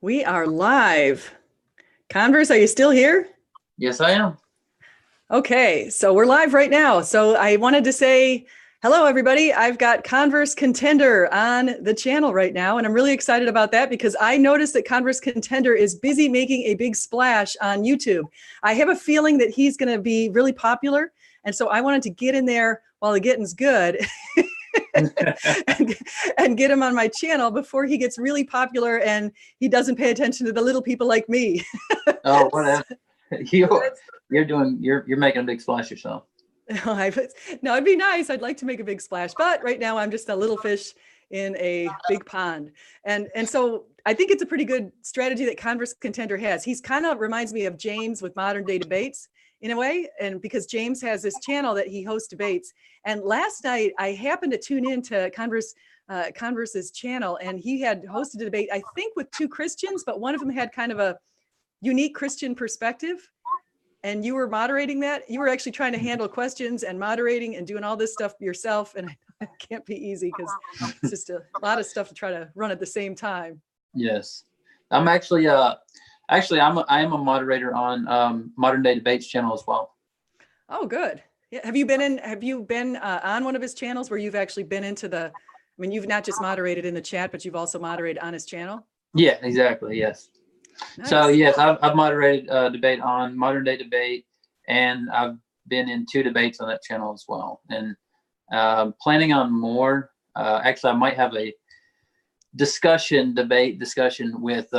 We are live. Converse, are you still here? Yes, I am. Okay, so we're live right now. So I wanted to say hello, everybody. I've got Converse Contender on the channel right now, and I'm really excited about that because I noticed that Converse Contender is busy making a big splash on YouTube. I have a feeling that he's going to be really popular, and so I wanted to get in there while the getting's good. and get him on my channel before he gets really popular and he doesn't pay attention to the little people like me. Oh, whatever. You're making a big splash yourself. No, it'd be nice. I'd like to make a big splash, but right now I'm just a little fish in a big pond. And so I think it's a pretty good strategy that Converse Contender has. He's kind of reminds me of James with Modern Day Debates in a way. And because James has this channel that he hosts debates. And last night I happened to tune into Converse's channel, and he had hosted a debate, I think with two Christians, but one of them had kind of a unique Christian perspective. And you were moderating that. You were actually trying to handle questions and moderating and doing all this stuff yourself. And it can't be easy because it's just a lot of stuff to try to run at the same time. Yes. I'm actually, I am a moderator on Modern Day Debates channel as well. Oh, good. Yeah. Have you been on one of his channels where you've actually been into I mean, you've not just moderated in the chat, but you've also moderated on his channel? Yeah, exactly. Yes. Nice. So yes, I've moderated a debate on Modern Day Debate, and I've been in 2 debates on that channel as well, and planning on more. Actually, I might have a debate discussion with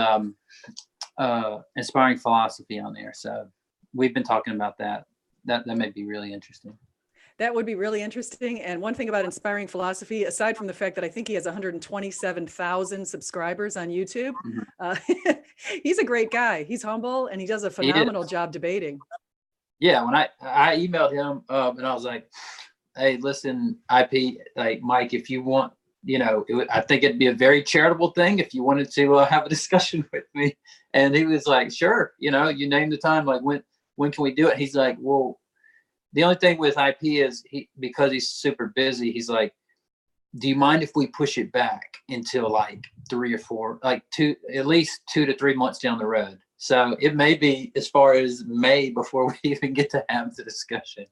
Inspiring Philosophy on there. So we've been talking about that. That may be really interesting. That would be really interesting. And one thing about Inspiring Philosophy, aside from the fact that I think he has 127,000 subscribers on YouTube, he's a great guy. He's humble and he does a phenomenal job debating. Yeah, when I emailed him and I was like, hey, listen, IP, like Mike, if you want, I think it'd be a very charitable thing if you wanted to have a discussion with me. And he was like, sure, you name the time, like when can we do it? He's like, well, the only thing with IP is because he's super busy, he's like, do you mind if we push it back until like 3 or 4, like at least 2 to 3 months down the road? So it may be as far as May before we even get to have the discussion.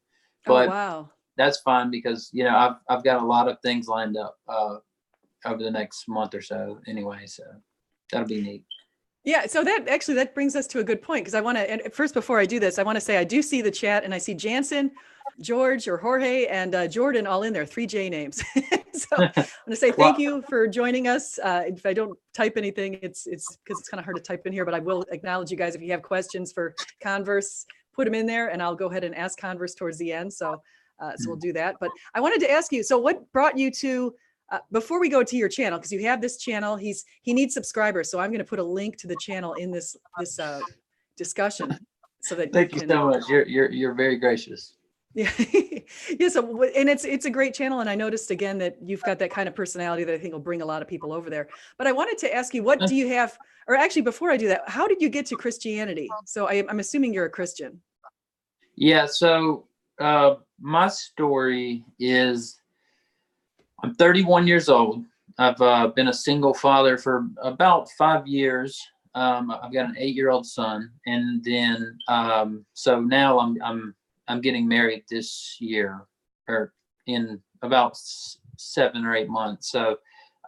But wow, that's fine because, I've got a lot of things lined up over the next month or so anyway. So that'll be neat. Yeah, so that brings us to a good point because I want to, and first before I do this, I want to say I do see the chat and I see Jansen, George or Jorge and Jordan all in there, 3 J names. So I want to say thank you for joining us. If I don't type anything, it's because it's kind of hard to type in here, but I will acknowledge you guys. If you have questions for Converse, put them in there and I'll go ahead and ask Converse towards the end. So we'll do that. But I wanted to ask you, so what brought you to before we go to your channel, because you have this channel, he needs subscribers. So I'm going to put a link to the channel in this discussion so that thank you so much. You're very gracious. Yeah. Yeah. So, and it's a great channel. And I noticed again that you've got that kind of personality that I think will bring a lot of people over there. But I wanted to ask you, what do you have, or actually before I do that, how did you get to Christianity? So I'm assuming you're a Christian. Yeah. So my story is, I'm 31 years old. I've been a single father for about 5 years. I've got an 8-year-old son, and then so now I'm getting married this year, or in about 7 or 8 months. So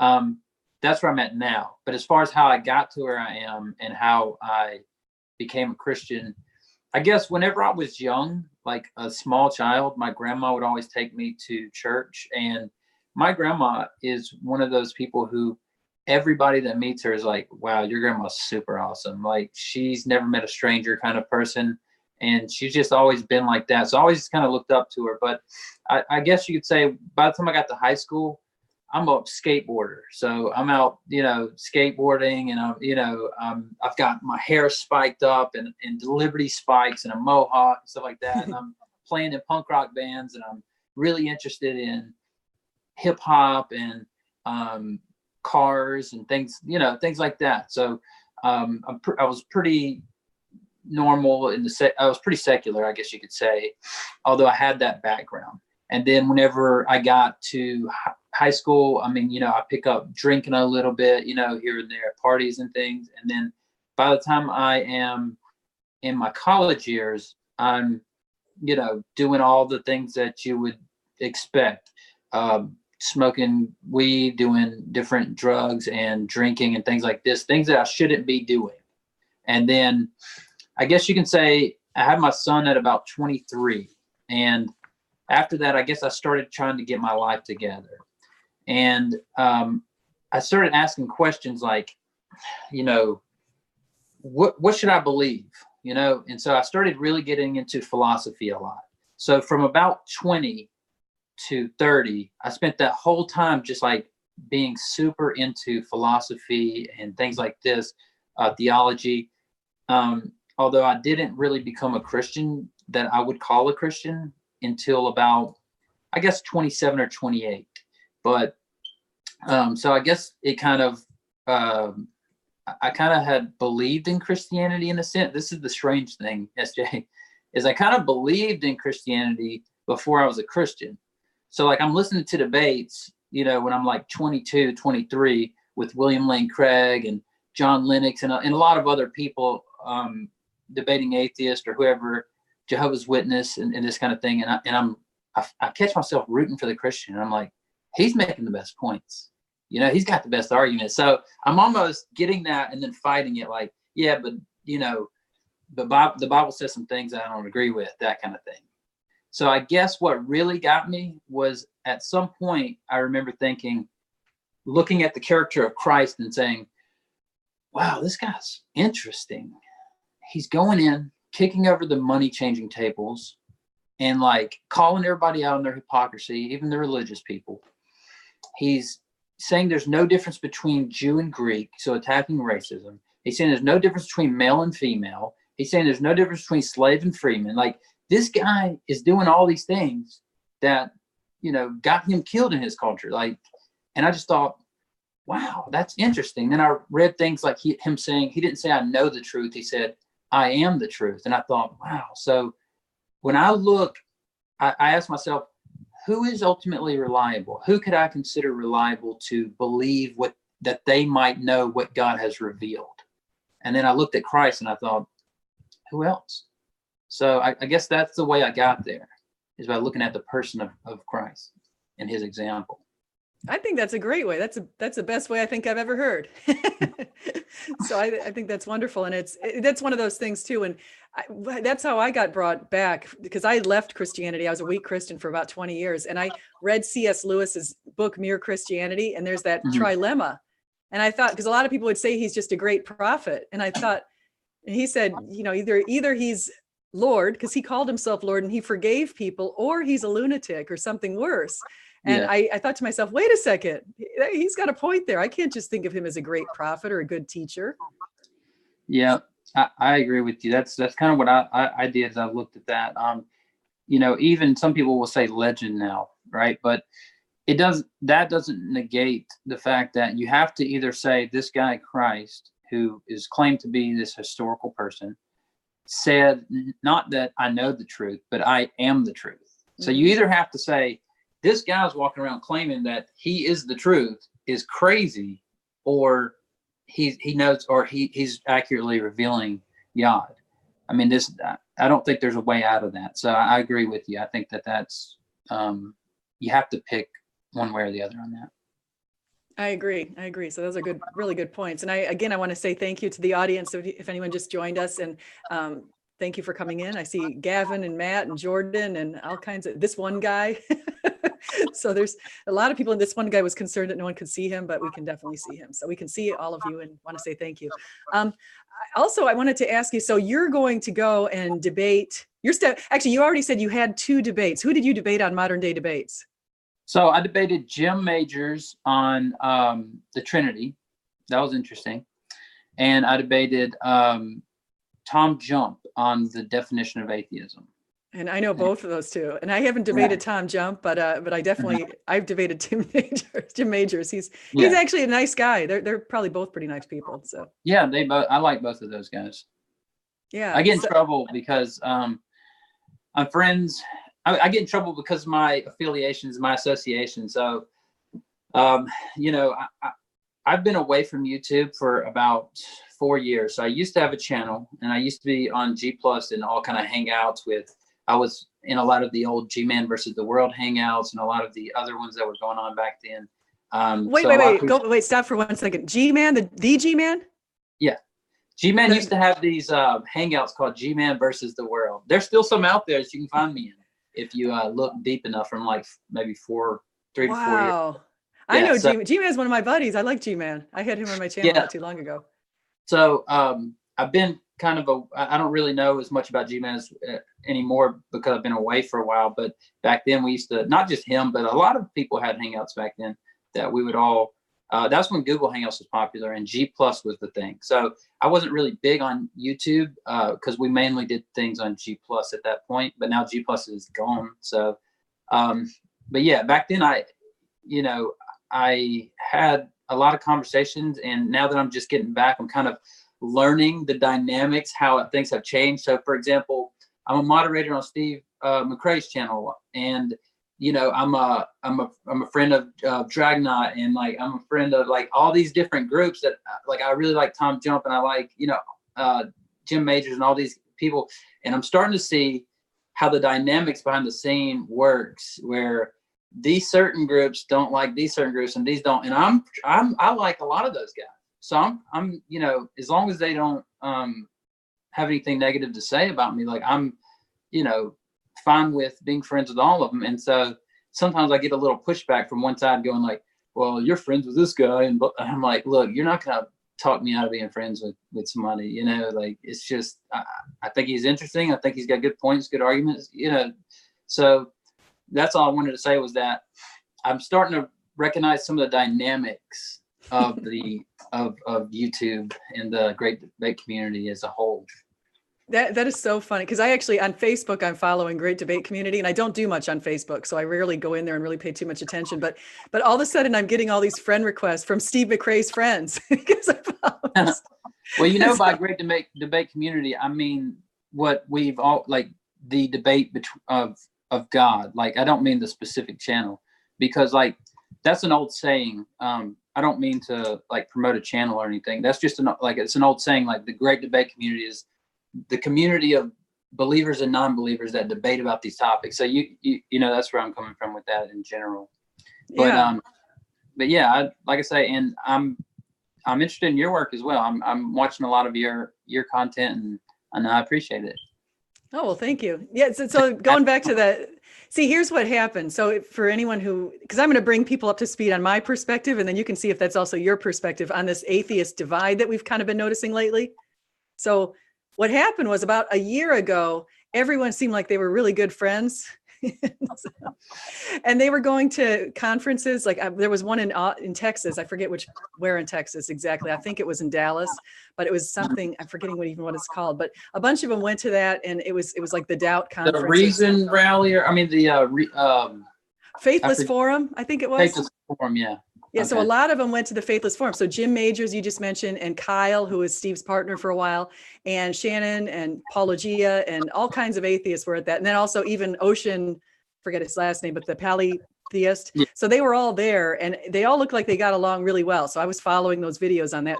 that's where I'm at now. But as far as how I got to where I am and how I became a Christian, I guess whenever I was young, like a small child, my grandma would always take me to church, and my grandma is one of those people who everybody that meets her is like, wow, your grandma's super awesome. Like, she's never met a stranger kind of person. And she's just always been like that. So I always kind of looked up to her. But I guess you could say by the time I got to high school, I'm a skateboarder. So I'm out, skateboarding, and I've got my hair spiked up and Liberty spikes and a mohawk and stuff like that. And I'm playing in punk rock bands, and I'm really interested in hip hop and cars and things, things like that. So I was pretty normal I was pretty secular, I guess you could say, although I had that background. And then whenever I got to high school, I mean, I pick up drinking a little bit, here and there at parties and things. And then by the time I am in my college years, I'm, doing all the things that you would expect, smoking weed, doing different drugs and drinking and things like this, things that I shouldn't be doing. And then I guess you can say I had my son at about 23. And after that, I guess I started trying to get my life together. And I started asking questions like, what should I believe? And so I started really getting into philosophy a lot. So from about 20 to 30, I spent that whole time just like being super into philosophy and things like this, theology. Although I didn't really become a Christian that I would call a Christian until about, I guess, 27 or 28. But so I guess it kind of, I kind of had believed in Christianity in a sense. This is the strange thing, SJ, is I kind of believed in Christianity before I was a Christian. So like I'm listening to debates, when I'm like 22, 23 with William Lane Craig and John Lennox and a lot of other people debating atheist or whoever, Jehovah's Witness and this kind of thing. And I catch myself rooting for the Christian. And I'm like, he's making the best points. He's got the best argument. So I'm almost getting that and then fighting it like, yeah, but, the Bible says some things I don't agree with, that kind of thing. So I guess what really got me was at some point, I remember looking at the character of Christ and saying, wow, this guy's interesting. He's going in, kicking over the money changing tables and like calling everybody out on their hypocrisy, even the religious people. He's saying there's no difference between Jew and Greek, so attacking racism. He's saying there's no difference between male and female. He's saying there's no difference between slave and freeman. Like this guy is doing all these things that, got him killed in his culture. Like, and I just thought, wow, that's interesting. Then I read things like him saying, he didn't say, I know the truth. He said, I am the truth. And I thought, wow. So when I look, I ask myself, who is ultimately reliable? Who could I consider reliable to believe that they might know what God has revealed? And then I looked at Christ and I thought, who else? So I guess that's the way I got there, is by looking at the person of Christ and his example. I think that's a great way. That's the best way I think I've ever heard. So I think that's wonderful. And that's one of those things too. And that's how I got brought back, because I left Christianity. I was a weak Christian for about 20 years. And I read C.S. Lewis's book, Mere Christianity. And there's that trilemma. And I thought, because a lot of people would say he's just a great prophet. And I thought, and he said, either he's Lord, because he called himself Lord and he forgave people, or he's a lunatic or something worse. And yeah. I thought to myself, wait a second, he's got a point there. I can't just think of him as a great prophet or a good teacher. Yeah, I agree with you. That's kind of what I did as I looked at that. Even some people will say legend now, right? But that doesn't negate the fact that you have to either say this guy Christ, who is claimed to be this historical person, said not that I know the truth, but I am the truth. Mm-hmm. So you either have to say, this guy's walking around claiming that he is the truth is crazy, or he knows, or he's accurately revealing God. I mean, I don't think there's a way out of that. So I agree with you. I think that's you have to pick one way or the other on that. I agree. So those are really good points. And I want to say thank you to the audience. If anyone just joined us, and thank you for coming in. I see Gavin and Matt and Jordan and all kinds of this one guy. So there's a lot of people, and this one guy was concerned that no one could see him, but we can definitely see him. So we can see all of you and want to say thank you. Also, I wanted to ask you, so you're going to go and debate actually, you already said you had 2 debates. Who did you debate on Modern Day Debates? So I debated Jim Majors on the Trinity. That was interesting. And I debated Tom Jump on the definition of atheism. And I know both of those two. And I haven't debated Tom Jump, but I definitely I've debated Jim Majors. He's actually a nice guy. They're probably both pretty nice people. So yeah, I like both of those guys. Yeah. I get in trouble because I'm friends I get in trouble because of my affiliations, my association. So, you know, I've been away from YouTube for about 4 years. So I used to have a channel, and I used to be on G Plus and all kind of hangouts with. I was in a lot of the old G-Man versus the World hangouts and a lot of the other ones that were going on back then. Wait, stop for 1 second. G-Man, the G-Man? Yeah. G-Man used to have these hangouts called G-Man versus the World. There's still some out there that you can find me in if you look deep enough from like maybe 3 to 4 years. Wow. Yeah, I know G-Man's one of my buddies. I like G-Man. I had him on my channel not too long ago. So I've been kind of I don't really know as much about G-Man anymore because I've been away for a while. But back then we used to, not just him, but a lot of people had hangouts back then that we would all, that's when Google Hangouts was popular and G Plus was the thing. So I wasn't really big on YouTube because we mainly did things on G Plus at that point, but now G Plus is gone. So, but yeah, back then I had a lot of conversations, and now that I'm just getting back, I'm kind of learning the dynamics, how things have changed. So for example, I'm a moderator on Steve McRae's channel, and you know, I'm a friend of Dragnot, and like I'm a friend of like all these different groups that like I really like Tom Jump, and I like, you know, Jim Majors and all these people, and I'm starting to see how the dynamics behind the scene works, where these certain groups don't like these certain groups and these don't, and I like a lot of those guys. So I'm you know, as long as they don't have anything negative to say about me, like I'm, you know, fine with being friends with all of them. And so sometimes I get a little pushback from one side going like, well, you're friends with this guy, and I'm like, look, you're not gonna talk me out of being friends with somebody, you know, like it's just I think he's interesting. I think he's got good points, good arguments, you know. So that's all I wanted to say, was that I'm starting to recognize some of the dynamics of the of YouTube and the Great Debate community as a whole. That is so funny, because I actually, on Facebook, I'm following Great Debate Community, and I don't do much on Facebook, so I rarely go in there and really pay too much attention. But all of a sudden, I'm getting all these friend requests from Steve McRae's friends because I follow. Well, you know, by Great Debate Community, I mean what we've all, like the debate of God. Like, I don't mean the specific channel, because like that's an old saying. I don't mean to like promote a channel or anything. That's just it's an old saying. Like, the Great Debate Community is the community of believers and non-believers that debate about these topics. So you know, that's where I'm coming from with that in general. But but yeah, like I say, and I'm interested in your work as well. I'm watching a lot of your content, and I appreciate it. Oh, well, thank you. Yeah. So going back to that, see, here's what happened. So for anyone who, because I'm going to bring people up to speed on my perspective, and then you can see if that's also your perspective on this atheist divide that we've kind of been noticing lately. So what happened was, about a year ago, everyone seemed like they were really good friends. And they were going to conferences. Like there was one in Texas. I forget where in Texas exactly. I think it was in Dallas, but it was something, I'm forgetting what it's called. But a bunch of them went to that, and it was like the Doubt Conference. The Reason Rally, or I mean the Faithless Forum, I think it was. Faithless Forum, yeah. Yeah, okay. So a lot of them went to the Faithless Forum. So Jim Majors, you just mentioned, and Kyle, who was Steve's partner for a while, and Shannon and Paula Gia, and all kinds of atheists were at that. And then also even Ocean, forget his last name, but the polytheist. Yeah. So they were all there, and they all looked like they got along really well. So I was following those videos on that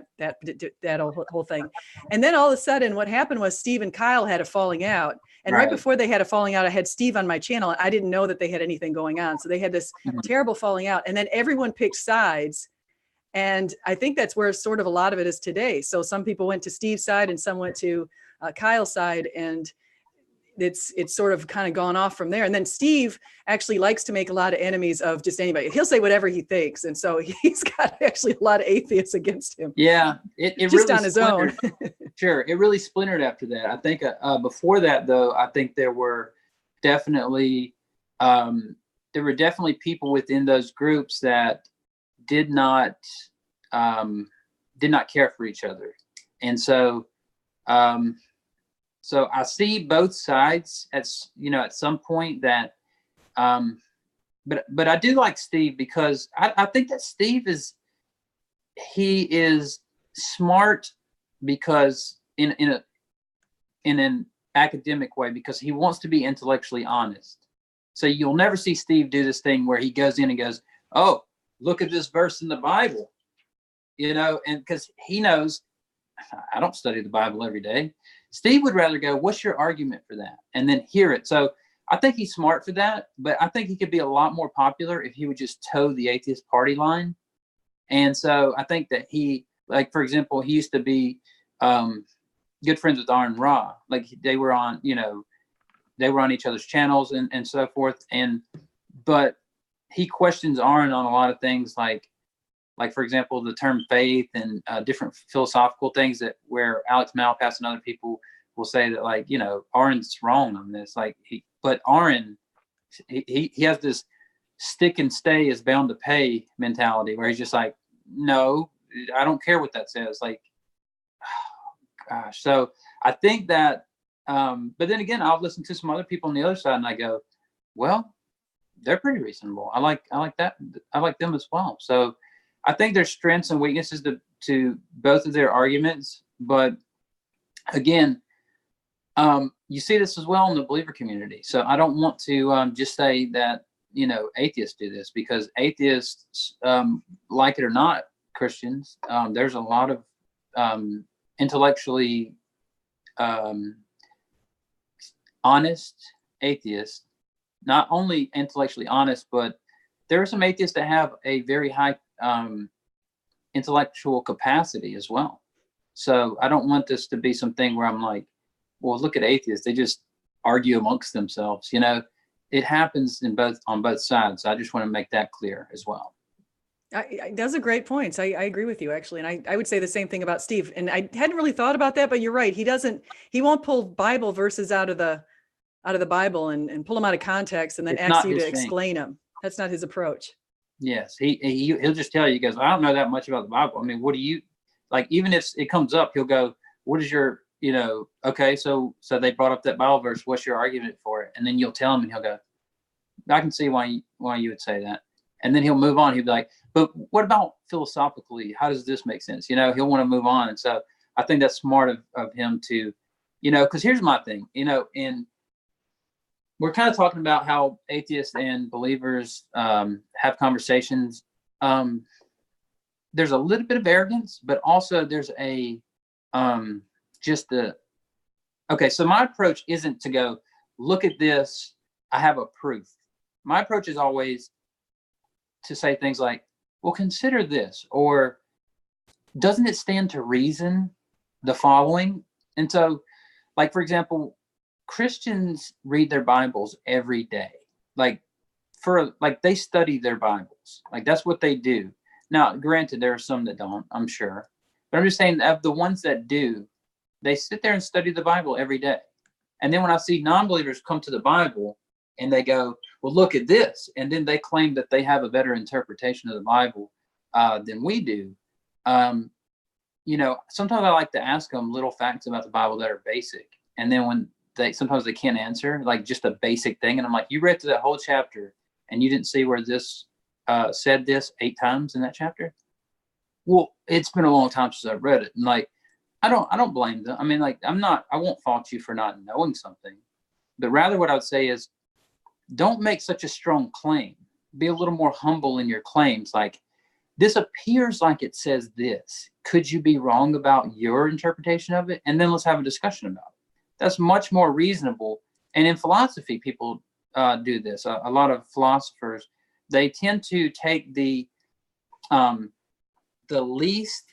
whole thing. And then all of a sudden, what happened was Steve and Kyle had a falling out. And right before they had a falling out, I had Steve on my channel, and I didn't know that they had anything going on. So they had this terrible falling out, and then everyone picked sides. And I think that's where sort of a lot of it is today. So some people went to Steve's side and some went to Kyle's side, and it's sort of kind of gone off from there. And then Steve actually likes to make a lot of enemies of just anybody. He'll say whatever he thinks. And so he's got actually a lot of atheists against him. Yeah. It just really on his own. Sure. It really splintered after that. I think before that, though, I think there were definitely people within those groups that did not care for each other. And so, so I see both sides at some point that, but I do like Steve, because I think that Steve is smart, because in an academic way, because he wants to be intellectually honest. So you'll never see Steve do this thing where he goes in and goes, oh, look at this verse in the Bible, and because he knows I don't study the Bible every day. Steve would rather go, what's your argument for that? And then hear it. So I think he's smart for that, but I think he could be a lot more popular if he would just toe the atheist party line. And so I think that he, like, for example, he used to be good friends with Aaron Ra. Like they were on each other's channels and so forth. But he questions Aaron on a lot of things like, for example, the term faith and different philosophical things where Alex Malpass and other people will say that, like, Aaron's wrong on this. But Aaron, he has this stick and stay is bound to pay mentality where he's just like, no, I don't care what that says. Like, oh, gosh. So I think that, but then again, I'll listen to some other people on the other side and I go, well, they're pretty reasonable. I like that. I like them as well. So I think there's strengths and weaknesses to both of their arguments. But again, you see this as well in the believer community. So I don't want to just say that, atheists do this, because atheists, like it or not, Christians, there's a lot of intellectually honest atheists, not only intellectually honest, but there are some atheists that have a very high intellectual capacity as well. So I don't want this to be something where I'm like, well, look at atheists. They just argue amongst themselves. It happens on both sides. I just want to make that clear as well. Those are great points. I agree with you, actually. And I would say the same thing about Steve. And I hadn't really thought about that, but you're right. He won't pull Bible verses out of the Bible and pull them out of context and then ask you to explain them. That's not his approach. Yes. He'll just tell you, he goes, I don't know that much about the Bible. I mean, what do you, like, even if it comes up, he'll go, what is your, okay, so they brought up that Bible verse. What's your argument for it? And then you'll tell him and he'll go, I can see why you would say that. And then he'll move on. He'll be like, but what about philosophically? How does this make sense? He'll want to move on. And so I think that's smart of him to, because here's my thing, and we're kind of talking about how atheists and believers have conversations. There's a little bit of arrogance, but also there's okay, so my approach isn't to go, look at this, I have a proof. My approach is always to say things like, well, consider this, or doesn't it stand to reason the following? And so, like, for example, Christians read their Bibles every day. They study their Bibles. Like, that's what they do. Now, granted, there are some that don't, I'm sure. But I'm just saying, of the ones that do, they sit there and study the Bible every day. And then when I see non-believers come to the Bible and they go, well, look at this, and then they claim that they have a better interpretation of the Bible than we do. Sometimes I like to ask them little facts about the Bible that are basic. And then when sometimes they can't answer, like just a basic thing. And I'm like, you read through that whole chapter and you didn't see where this said this 8 times in that chapter? Well, it's been a long time since I've read it. And like, I don't blame them. I mean, like, I won't fault you for not knowing something, but rather what I would say is, don't make such a strong claim. Be a little more humble in your claims. Like, this appears like it says this. Could you be wrong about your interpretation of it? And then let's have a discussion about it. That's much more reasonable. And in philosophy, people do this. A lot of philosophers, they tend to take the least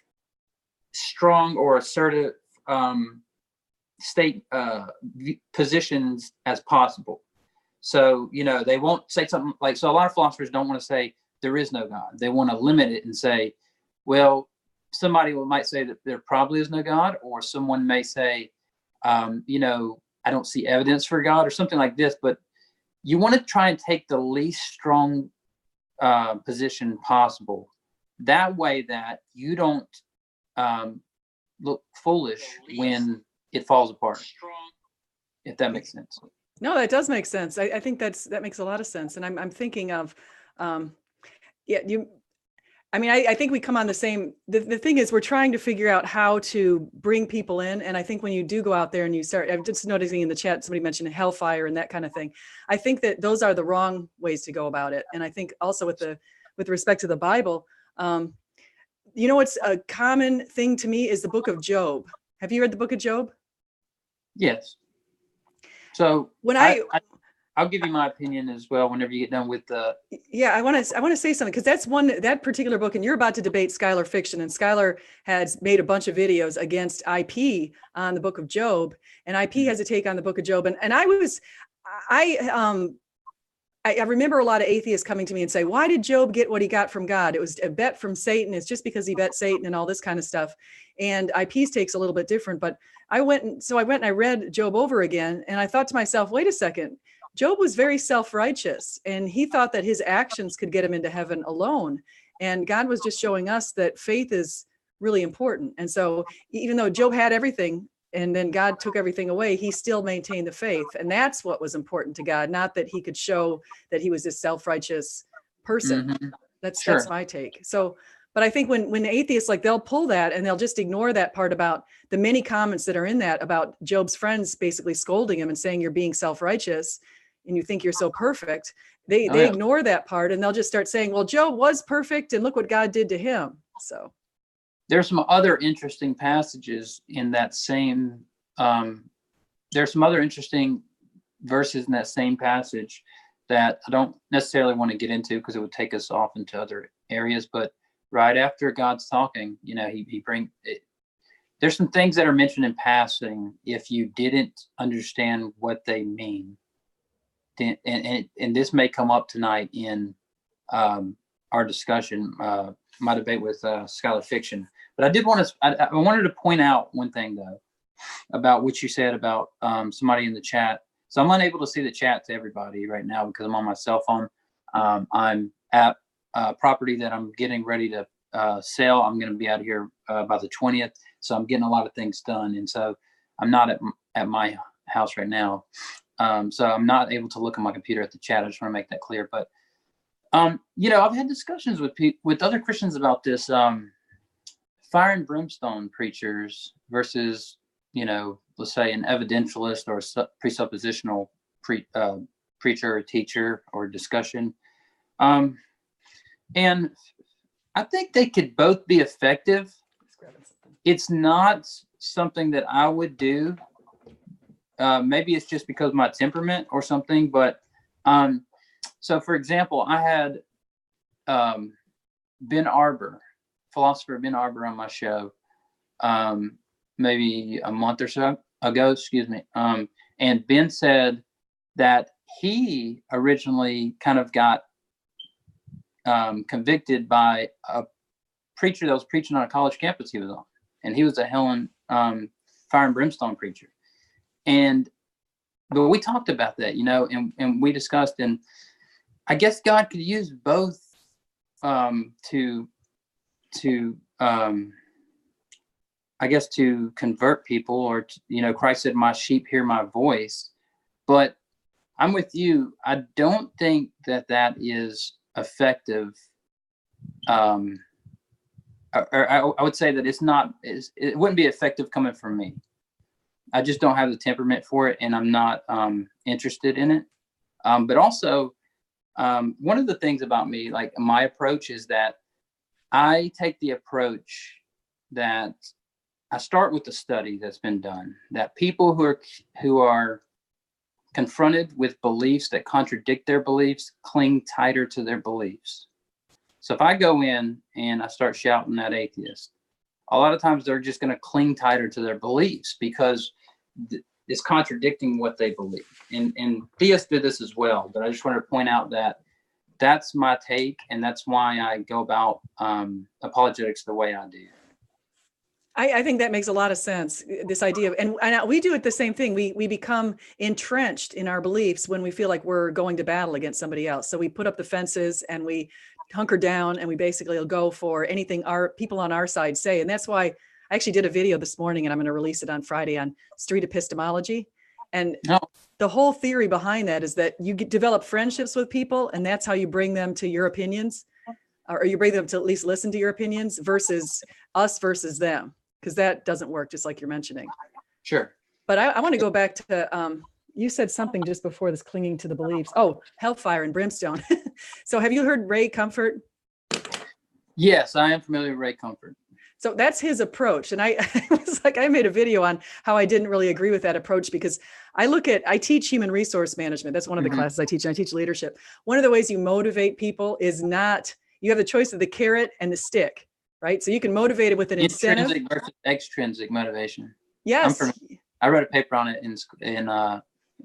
strong or assertive state positions as possible. So, they won't say something like, so a lot of philosophers don't want to say there is no God. They want to limit it and say, well, somebody might say that there probably is no God, or someone may say, I don't see evidence for God, or something like this. But you want to try and take the least strong position possible. That way that you don't look foolish when it falls apart, if that makes sense. No, that does make sense. I think that makes a lot of sense. And I'm thinking of, I mean, I think we come on the same, the thing is we're trying to figure out how to bring people in. And I think when you do go out there and you start, I'm just noticing in the chat, somebody mentioned hellfire and that kind of thing. I think that those are the wrong ways to go about it. And I think also with respect to the Bible, you know, what's a common thing to me is the book of Job. Have you read the book of Job? Yes. So When I'll give you my opinion as well whenever you get done with the. Yeah, I want to say something, because that particular book, and you're about to debate Skylar Fiction, and Skylar has made a bunch of videos against IP on the book of Job, and IP has a take on the book of Job, and I remember a lot of atheists coming to me and say, why did Job get what he got from God? It was a bet from Satan. It's just because he bet Satan and all this kind of stuff. And IP's take's a little bit different, but I went and I read Job over again, and I thought to myself, wait a second. Job was very self-righteous, and he thought that his actions could get him into heaven alone. And God was just showing us that faith is really important. And so even though Job had everything and then God took everything away, he still maintained the faith. And that's what was important to God, not that he could show that he was this self-righteous person. Mm-hmm. That's my take. So, but I think when atheists, like, they'll pull that and they'll just ignore that part about the many comments that are in that about Job's friends basically scolding him and saying you're being self-righteous and you think you're so perfect. They ignore that part, and they'll just start saying, well, Job was perfect and look what God did to him. So there's some other interesting passages in that same, there's some other interesting verses in that same passage that I don't necessarily want to get into because it would take us off into other areas. But right after God's talking, you know, he bring it. There's some things that are mentioned in passing if you didn't understand what they mean. And this may come up tonight in our discussion, my debate with Skylar Fiction. But I wanted to point out one thing, though, about what you said about somebody in the chat. So I'm unable to see the chat to everybody right now because I'm on my cell phone. I'm at property that I'm getting ready to sell. I'm going to be out here by the 20th. So I'm getting a lot of things done. And so I'm not at my house right now. So I'm not able to look at my computer at the chat. I just want to make that clear. But, you know, I've had discussions with other Christians about this fire and brimstone preachers versus, you know, let's say an evidentialist or presuppositional preacher or teacher or discussion. And I think they could both be effective. It's not something that I would do. Maybe it's just because of my temperament or something, but so for example, I had philosopher Ben Arbor on my show maybe a month or so ago, and Ben said that he originally kind of got convicted by a preacher that was preaching on a college campus he was on, and he was a hell and fire and brimstone preacher. But we talked about that, you know, and we discussed, and I guess God could use both to convert people, or you know, Christ said, "My sheep hear my voice." But I'm with you. I don't think that is effective. Or I would say that it wouldn't be effective coming from me. I just don't have the temperament for it, and I'm not interested in it. But also, one of the things about me, like my approach, is that I take the approach that I start with the study that's been done, that people who are confronted with beliefs that contradict their beliefs cling tighter to their beliefs. So if I go in and I start shouting at atheists, a lot of times they're just going to cling tighter to their beliefs because it's contradicting what they believe. And theists did this as well, but I just wanted to point out that that's my take, and that's why I go about apologetics the way I do. I think that makes a lot of sense. This idea of, and we do it the same thing. We become entrenched in our beliefs when we feel like we're going to battle against somebody else. So we put up the fences and we hunker down, and we basically will go for anything our people on our side say. And that's why I actually did a video this morning, and I'm going to release it on Friday, on street epistemology. And the whole theory behind that is that you develop friendships with people, and that's how you bring them to your opinions. or are you bringing them to at least listen to your opinions versus us versus them? Because that doesn't work, just like you're mentioning. Sure. But I want to go back to, you said something just before this, clinging to the beliefs. Oh, hellfire and brimstone. So have you heard Ray Comfort? Yes, I am familiar with Ray Comfort. So that's his approach. And I was like, I made a video on how I didn't really agree with that approach, because I teach human resource management. That's one of the classes I teach. And I teach leadership. One of the ways you motivate people is you have the choice of the carrot and the stick, right? So you can motivate it with an incentive. Intrinsic versus extrinsic motivation. Yes. I wrote a paper on it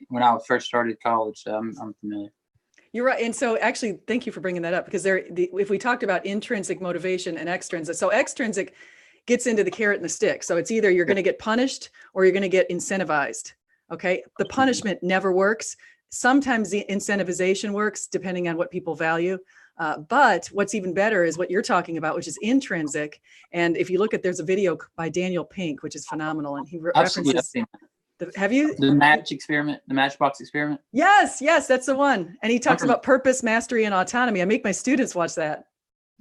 when I first started college. So I'm familiar. You're right. And so actually, thank you for bringing that up, because if we talked about intrinsic motivation and extrinsic, so extrinsic gets into the carrot and the stick. So it's either you're going to get punished or you're going to get incentivized. Okay. The punishment never works. Sometimes the incentivization works depending on what people value. But what's even better is what you're talking about, which is intrinsic. And if you look there's a video by Daniel Pink, which is phenomenal. And he references, have you? The Matchbox experiment? Yes, that's the one. And he talks about purpose, mastery, and autonomy. I make my students watch that.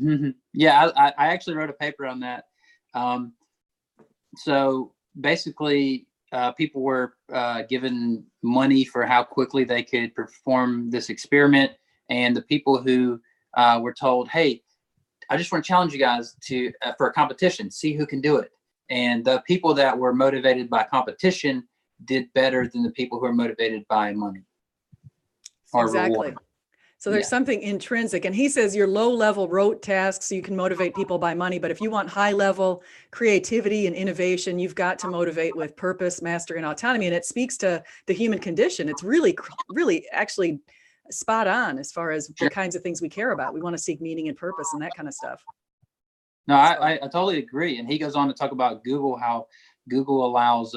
Mm-hmm. Yeah, I actually wrote a paper on that. So basically, people were given money for how quickly they could perform this experiment. And the people who were told, hey, I just want to challenge you guys for a competition, see who can do it. And the people that were motivated by competition did better than the people who are motivated by money. Exactly. Reward. So there's something intrinsic. And he says your low level rote tasks, so you can motivate people by money. But if you want high level creativity and innovation, you've got to motivate with purpose, mastery, and autonomy. And it speaks to the human condition. It's really, really actually spot on as far as the kinds of things we care about. We want to seek meaning and purpose and that kind of stuff. No, I totally agree. And he goes on to talk about Google, how Google allows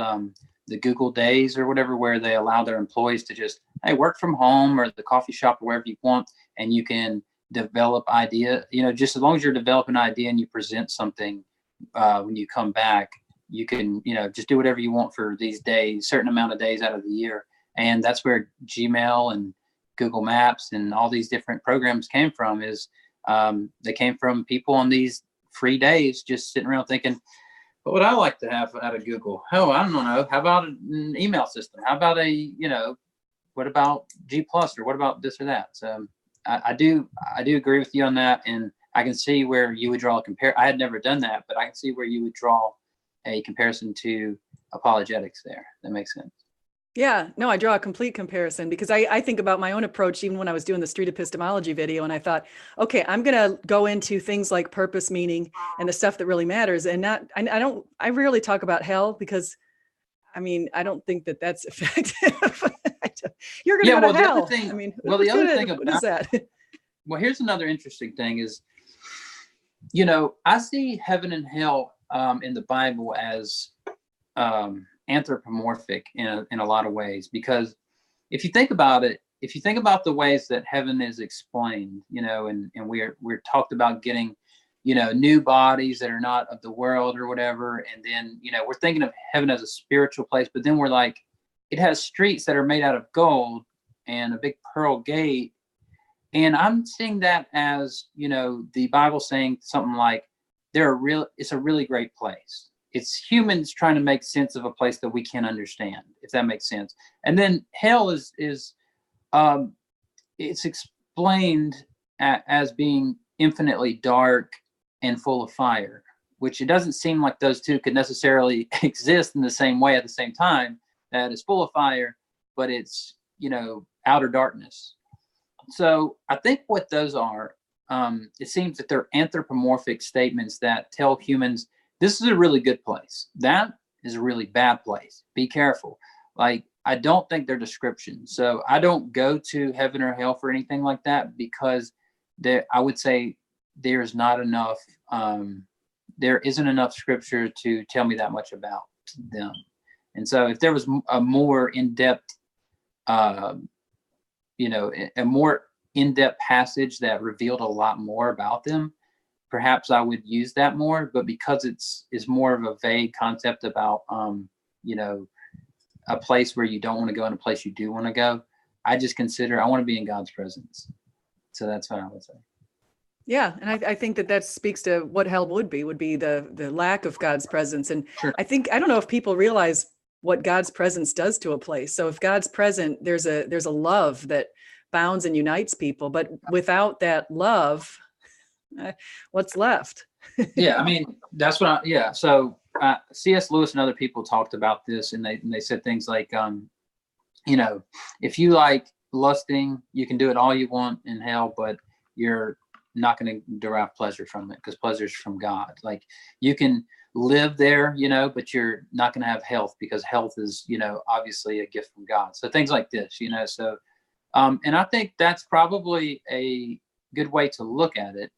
the Google Days or whatever, where they allow their employees to just, hey, work from home or the coffee shop or wherever you want, and you can develop idea. Just as long as you're developing an idea and you present something when you come back, you can, just do whatever you want for these days, certain amount of days out of the year. And that's where Gmail and Google Maps and all these different programs came from. They came from people on these free days just sitting around thinking, what would I like to have out of Google? Oh, I don't know. How about an email system? How about what about G Plus, or what about this or that? So I do agree with you on that. And I can see where you would draw a I had never done that, but I can see where you would draw a comparison to apologetics there. That makes sense. Yeah, no, I draw a complete comparison, because I think about my own approach, even when I was doing the street epistemology video, and I thought, okay, I'm going to go into things like purpose, meaning, and the stuff that really matters. And I rarely talk about hell, because I don't think that that's effective. You're going to go to hell. The other thing about, what is that? Well, here's another interesting thing is, I see heaven and hell in the Bible as anthropomorphic in a lot of ways, because if you think about it, if you think about the ways that heaven is explained, and we're talked about getting, new bodies that are not of the world or whatever, and then we're thinking of heaven as a spiritual place, but then we're like, it has streets that are made out of gold and a big pearl gate, and I'm seeing that as the Bible saying something like it's a really great place. It's humans trying to make sense of a place that we can't understand, if that makes sense. And then hell is it's explained as being infinitely dark and full of fire, which it doesn't seem like those two could necessarily exist in the same way at the same time. That is full of fire, but it's outer darkness. So I think what those are, it seems that they're anthropomorphic statements that tell humans, this is a really good place. That is a really bad place. Be careful. Like, I don't think they're descriptions. So I don't go to heaven or hell for anything like that, because I would say there's not enough, there isn't enough scripture to tell me that much about them. And so if there was a more in-depth, a more in-depth passage that revealed a lot more about them, perhaps I would use that more. But because it's more of a vague concept about, a place where you don't want to go and a place you do want to go, I just consider I want to be in God's presence. So that's what I would say. Yeah, and I think that that speaks to what hell would be the lack of God's presence. And Sure. I don't know if people realize what God's presence does to a place. So if God's present, there's a love that bounds and unites people. But without that love, uh, what's left? Yeah, I mean, that's what yeah. So C.S. Lewis and other people talked about this, and they said things like, you know, if you like lusting, you can do it all you want in hell, but you're not going to derive pleasure from it because pleasure is from God. Like you can live there, you know, but you're not going to have health because health is, you know, obviously a gift from God. So things like this, you know, so, and I think that's probably a good way to look at it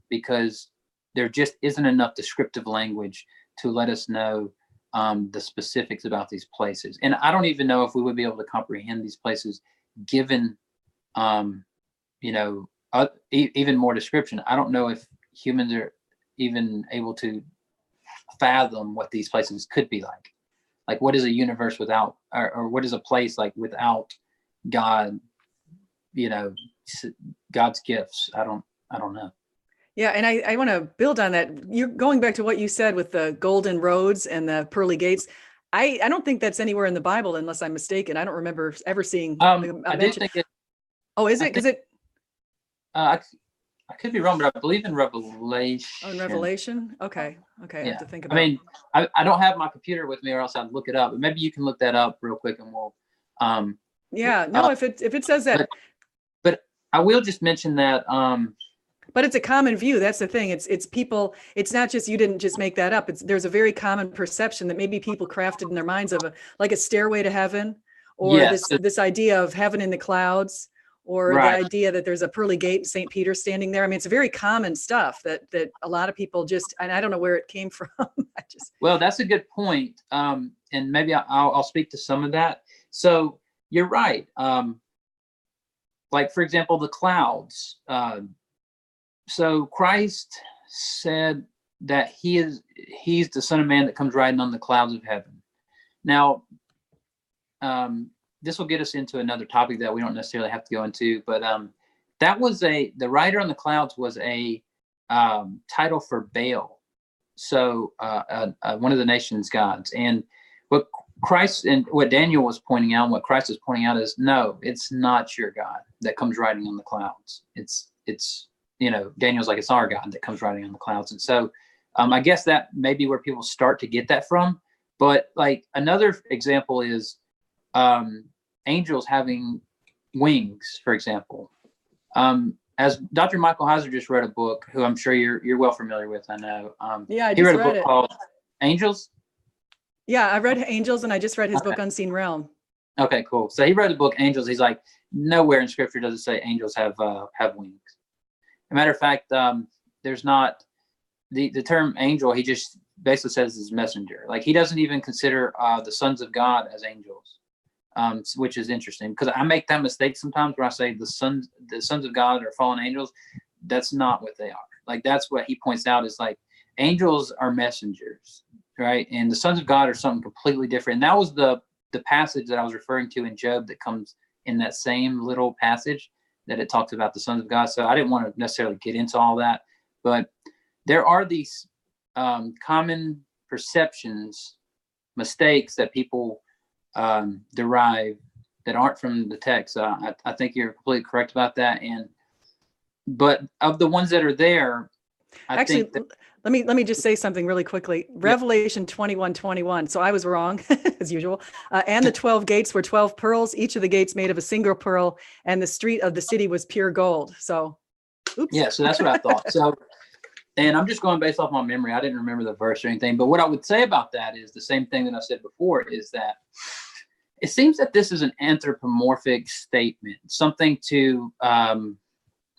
because there just isn't enough descriptive language to let us know the specifics about these places. And I don't even know if we would be able to comprehend these places given, you know, even more description. I don't know if humans are even able to fathom what these places could be like. Like, what is a universe without, or what is a place like without God? You know, God's gifts. I don't know. Yeah, and I want to build on that. You're going back to what you said with the golden roads and the pearly gates. I don't think that's anywhere in the Bible, unless I'm mistaken. I don't remember ever seeing a I do mention. think it. Oh, is I it? think Because it I could be wrong, but I believe in Revelation. on Revelation. Okay, I have Yeah. to think I about. mean, I don't have my computer with me, or else I'd look it up. But maybe you can look that up real quick, and we'll. Yeah, Uh, no, if it says that, but I will just mention that. but it's a common view. That's the thing. It's people. It's not just you didn't just make that up. There's a very common perception that maybe people crafted in their minds of like a stairway to heaven, or Yes. this idea of heaven in the clouds, or the Right. idea that there's a pearly gate, St. Peter standing there. I mean, it's very common stuff that a lot of people just, and I don't know where it came from. I just. Well, that's a good point. And maybe I'll speak to some of that. So you're right. Like for example, the clouds. So Christ said that he's the Son of Man that comes riding on the clouds of heaven. Now, this will get us into another topic that we don't necessarily have to go into, but that was the rider on the clouds was a title for Baal. So one of the nation's gods. And what Christ and what Daniel was pointing out, and what Christ is pointing out is, no, it's not your God that comes riding on the clouds. It's you know, Daniel's like, it's our God that comes riding on the clouds. And so I guess that may be where people start to get that from. But like another example is angels having wings, for example. As Dr. Michael Heiser just read a book, who I'm sure you're well familiar with, I know. Yeah, I he just read a book it. called Angels. Yeah, I read Angels, and I just read his Okay. book Unseen Realm. Okay, cool. So he read the book Angels. He's like, nowhere in Scripture does it say angels have wings. As a matter of fact, there's not the term angel. He just basically says is messenger. Like he doesn't even consider the sons of God as angels, which is interesting because I make that mistake sometimes where I say the sons of God are fallen angels. That's not what they are. Like that's what he points out is like angels are messengers, right? And the sons of God are something completely different. And that was the passage that I was referring to in Job that comes in that same little passage that it talks about the sons of God. So I didn't want to necessarily get into all that, but there are these common perceptions, mistakes that people derive that aren't from the text. I think you're completely correct about that. But of the ones that are there, Actually, think that, let me just say something really quickly. Revelation 21:21. So I was wrong as usual. And the 12 gates were 12 pearls, each of the gates made of a single pearl, and the street of the city was pure gold. So, oops. Yeah, so that's what I thought. So, and I'm just going based off my memory. I didn't remember the verse or anything. But what I would say about that is the same thing that I said before, is that it seems that this is an anthropomorphic statement, something to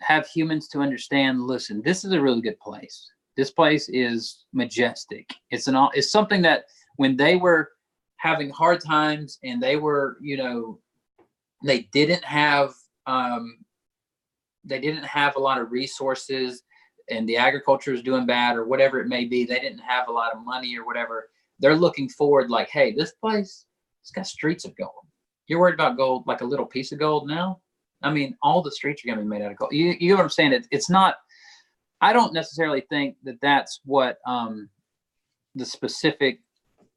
have humans to understand, listen, this is a really good place. This place is majestic. It's something that when they were having hard times and they were, you know, they didn't have a lot of resources and the agriculture is doing bad or whatever it may be. They didn't have a lot of money or whatever. They're looking forward like, hey, this place, it's got streets of gold. You're worried about gold, like a little piece of gold now? I mean, all the streets are going to be made out of gold. You get what I'm saying? It's not I don't necessarily think that that's what the specific,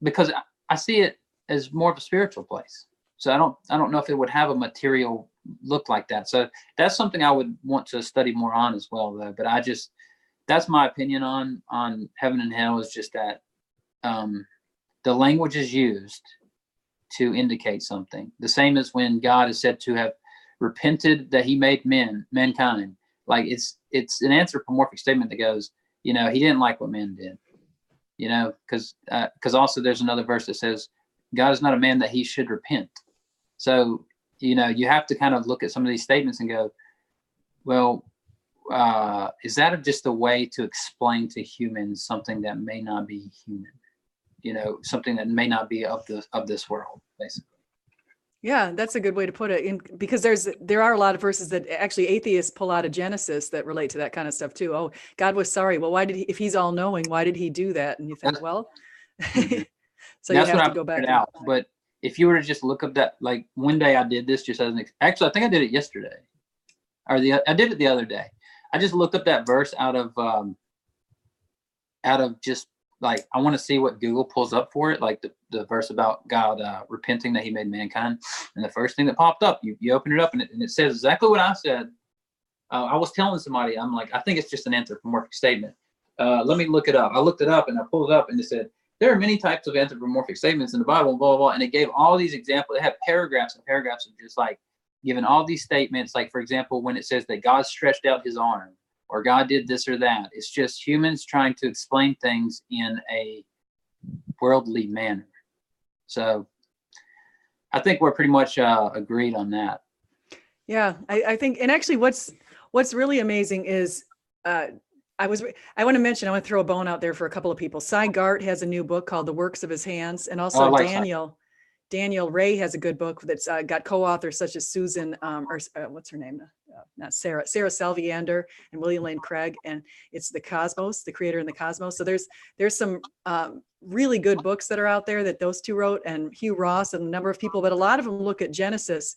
because I see it as more of a spiritual place. So I don't know if it would have a material look like that. So that's something I would want to study more on as well, though. But that's my opinion on heaven and hell, is just that the language is used to indicate something. The same as when God is said to have repented that he made mankind. Like it's an anthropomorphic statement that goes, he didn't like what man did, because also there's another verse that says God is not a man that he should repent. So, you have to kind of look at some of these statements and go, well, is that just a way to explain to humans something that may not be human, something that may not be of this world, basically. Yeah, that's a good way to put it. Because there are a lot of verses that actually atheists pull out of Genesis that relate to that kind of stuff too. Oh, God was sorry. Well, if he's all knowing, why did he do that? And you think, well, so that's you have to go back out. But if you were to just look up that, like one day I did this just as actually, I think I did it yesterday, or I did it the other day. I just looked up that verse out of just like, I want to see what Google pulls up for it, like the verse about God repenting that he made mankind. And the first thing that popped up, you open it up and it says exactly what I said. I was telling somebody, I'm like, I think it's just an anthropomorphic statement. Let me look it up. I looked it up and I pulled it up and it said, there are many types of anthropomorphic statements in the Bible, blah, blah, blah. And it gave all these examples. It had paragraphs and paragraphs of just like giving all these statements. Like, for example, when it says that God stretched out his arm, or God did this or that. It's just humans trying to explain things in a worldly manner. So I think we're pretty much agreed on that. Yeah, I think, and actually what's really amazing is I want to throw a bone out there for a couple of people. Cy Gart has a new book called The Works of His Hands. And also Daniel Ray has a good book that's got co-authors such as Susan, what's her name? Not Sarah Salviander and William Lane Craig. And it's The Cosmos, the Creator in the Cosmos. So there's some really good books that are out there that those two wrote, and Hugh Ross and a number of people, but a lot of them look at Genesis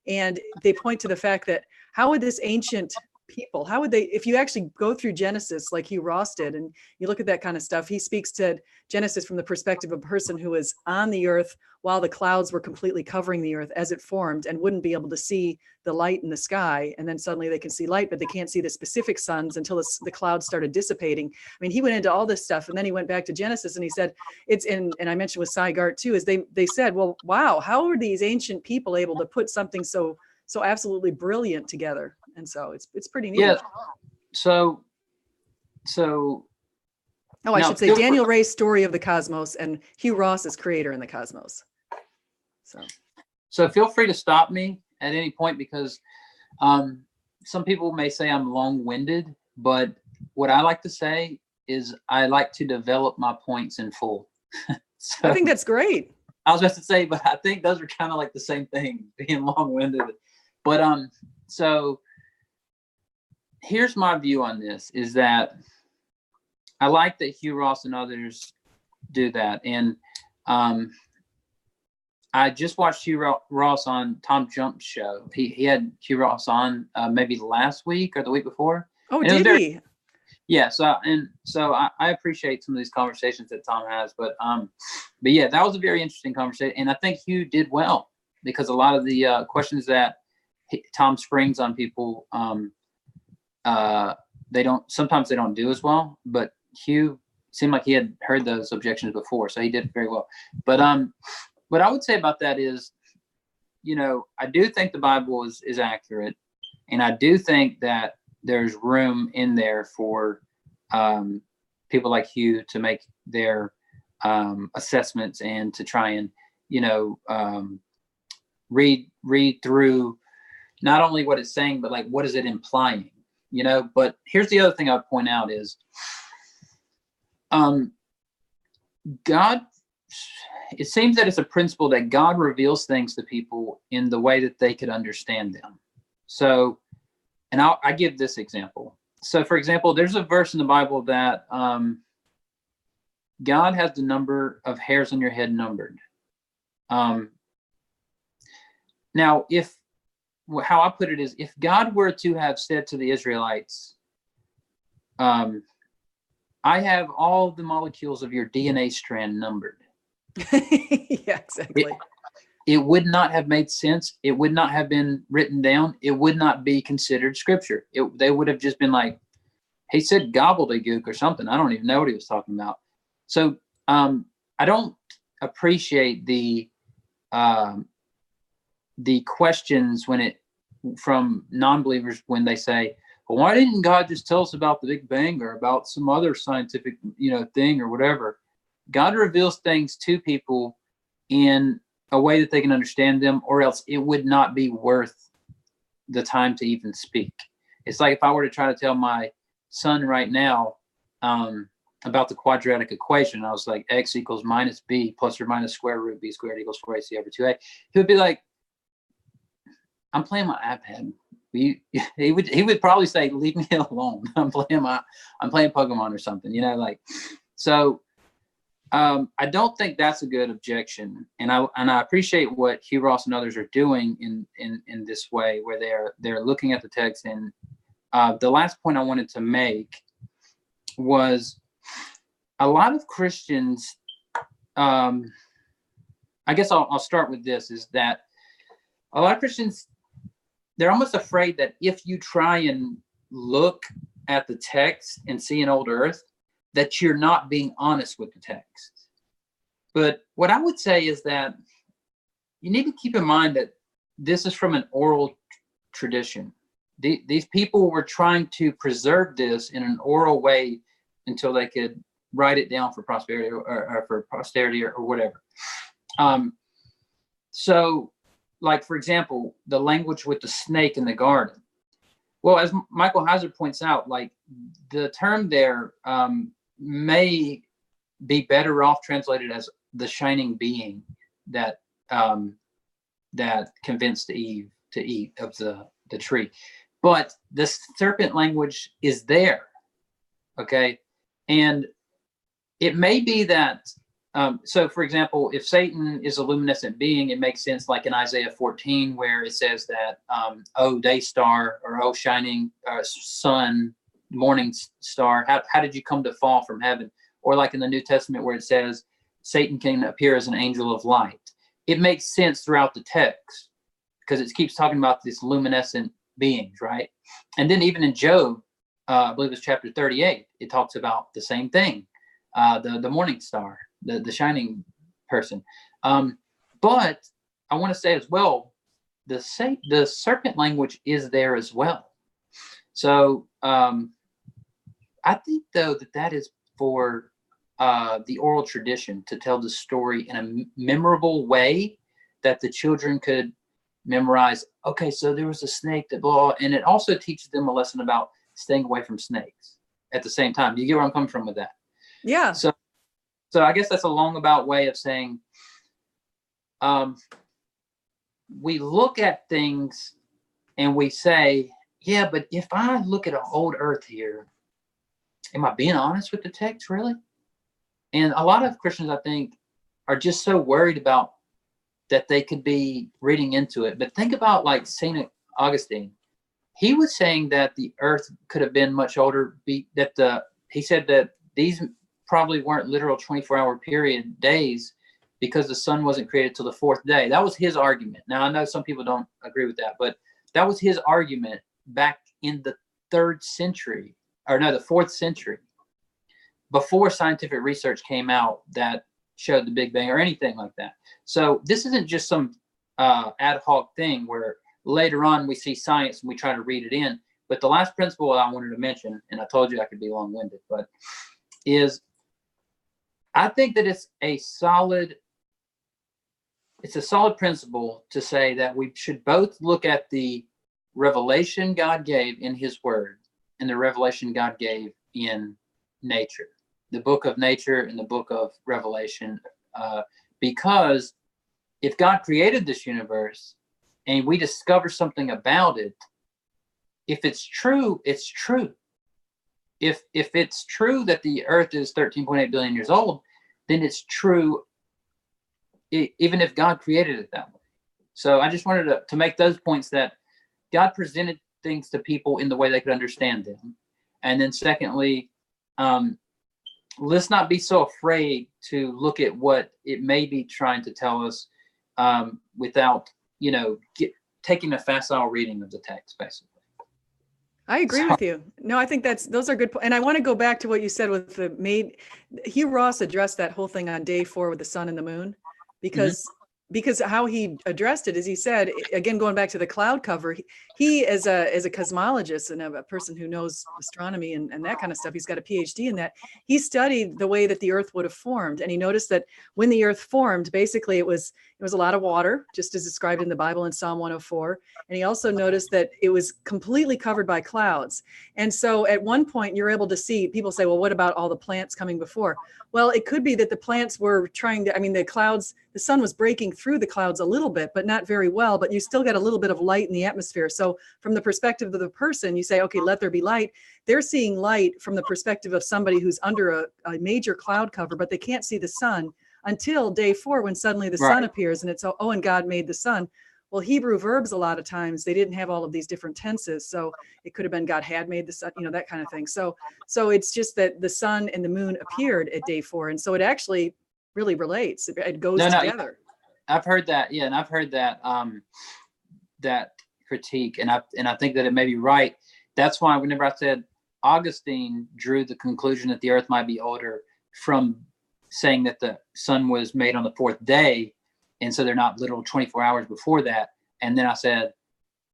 and they point to the fact that how would this ancient people, how would they, if you actually go through Genesis like Hugh Ross did and you look at that kind of stuff, he speaks to Genesis from the perspective of a person who was on the earth while the clouds were completely covering the earth as it formed and wouldn't be able to see the light in the sky. And then suddenly they can see light, but they can't see the specific suns until the clouds started dissipating. I mean, he went into all this stuff and then he went back to Genesis and he said, and I mentioned with Cy Gart too, is they said, well, wow, how are these ancient people able to put something so absolutely brilliant together? And so it's pretty neat. Yeah. So. Oh, I should say Daniel Ray's Story of the Cosmos and Hugh Ross's Creator in the Cosmos. So feel free to stop me at any point, because some people may say I'm long-winded, but what I like to say is I like to develop my points in full. So, I think that's great. I was about to say, but I think those are kind of like the same thing, being long-winded. But so here's my view on this, is that I like that Hugh Ross and others do that. And I just watched Hugh Ross on Tom Jump's show. He had Hugh Ross on maybe last week or the week before. Oh, did he? Yeah. So I appreciate some of these conversations that Tom has, but yeah, that was a very interesting conversation. And I think Hugh did well, because a lot of the questions that Tom springs on people, sometimes they don't do as well, but Hugh seemed like he had heard those objections before, so he did very well. But what I would say about that is, I do think the Bible is accurate, and I do think that there's room in there for people like Hugh to make their assessments and to try and read through not only what it's saying, but like what is it implying. But here's the other thing I'd point out is God, it seems that it's a principle that God reveals things to people in the way that they could understand them. So, and I give this example. So, for example, there's a verse in the Bible that God has the number of hairs on your head numbered. Now, how I put it is, if God were to have said to the Israelites, I have all the molecules of your DNA strand numbered. Yeah, exactly. It would not have made sense. It would not have been written down. It would not be considered scripture. They would have just been like, he said gobbledygook or something. I don't even know what he was talking about. So I don't appreciate the questions from non-believers when they say, well, why didn't God just tell us about the Big Bang or about some other scientific, thing or whatever? God reveals things to people in a way that they can understand them, or else it would not be worth the time to even speak. It's like if I were to try to tell my son right now about the quadratic equation, I was like, x equals minus b plus or minus square root b squared equals 4ac over 2a. He would be like, I'm playing my iPad. He would probably say, leave me alone. I'm playing Pokemon or something, so I don't think that's a good objection, and I appreciate what Hugh Ross and others are doing in this way, where they're looking at the text. And the last point I wanted to make was a lot of Christians. I guess I'll start with this: is that a lot of Christians, they're almost afraid that if you try and look at the text and see an old earth, that you're not being honest with the text. But what I would say is that you need to keep in mind that this is from an oral tradition. These people were trying to preserve this in an oral way until they could write it down for prosperity or for posterity or whatever. So, like, for example, the language with the snake in the garden. Well, as Michael Heiser points out, like, the term there may be better off translated as the shining being that convinced Eve to eat of the tree. But the serpent language is there, okay? And it may be that, so for example, if Satan is a luminescent being, it makes sense like in Isaiah 14, where it says that, oh, day star, or oh, shining sun, morning star, how did you come to fall from heaven? Or like in the New Testament where it says Satan can appear as an angel of light. It makes sense throughout the text because it keeps talking about these luminescent beings, right? And then even in Job, I believe it's chapter 38, it talks about the same thing, the morning star, the shining person. But I want to say as well, the serpent language is there as well. So I think, though, that is for the oral tradition to tell the story in a memorable way that the children could memorize. Okay, so there was a snake that blah, and it also teaches them a lesson about staying away from snakes at the same time. Do you get where I'm coming from with that? Yeah. So I guess that's a long about way of saying we look at things and we say, yeah, but if I look at an old earth here, am I being honest with the text, really? And a lot of Christians, I think, are just so worried about that they could be reading into it. But think about like St. Augustine. He was saying that the earth could have been much older. He said that these probably weren't literal 24-hour period days because the sun wasn't created till the fourth day. That was his argument. Now, I know some people don't agree with that, but that was his argument back in the 4th century, before scientific research came out that showed the Big Bang or anything like that. So this isn't just some ad hoc thing where later on we see science and we try to read it in. But the last principle I wanted to mention, and I told you I could be long-winded, but is I think that it's a solid principle to say that we should both look at the revelation God gave in his word and the revelation God gave in nature, the book of nature and the book of Revelation, because if God created this universe and we discover something about it, if it's true, it's true. If it's true that the earth is 13.8 billion years old, then it's true even if God created it that way. So I just wanted to make those points, that God presented things to people in the way they could understand them. And then secondly, let's not be so afraid to look at what it may be trying to tell us without, taking a facile reading of the text, basically. I agree with you. No, I think those are good. And I want to go back to what you said with the maid. Hugh Ross addressed that whole thing on day 4 with the sun and the moon, because how he addressed it is, he said, again, going back to the cloud cover, he as a cosmologist and a person who knows astronomy and that kind of stuff, he's got a PhD in that. He studied the way that the earth would have formed. And he noticed that when the earth formed, basically it was a lot of water, just as described in the Bible in Psalm 104. And he also noticed that it was completely covered by clouds. And so at one point you're able to see, people say, well, what about all the plants coming before? Well, it could be that the plants were the clouds, the sun was breaking through the clouds a little bit, but not very well, but you still get a little bit of light in the atmosphere. So from the perspective of the person, you say, okay, let there be light. They're seeing light from the perspective of somebody who's under a major cloud cover, but they can't see the sun until day 4, when suddenly the sun appears, and it's, and God made the sun. Well, Hebrew verbs, a lot of times, they didn't have all of these different tenses. So it could have been God had made the sun, that kind of thing. So it's just that the sun and the moon appeared at day 4. And so it actually really relates. It goes together. I've heard that. Yeah. And I've heard that, that critique. And I think that it may be right. That's why whenever I said Augustine drew the conclusion that the earth might be older from saying that the sun was made on the 4th day, and so they're not literal 24 hours before that. And then I said,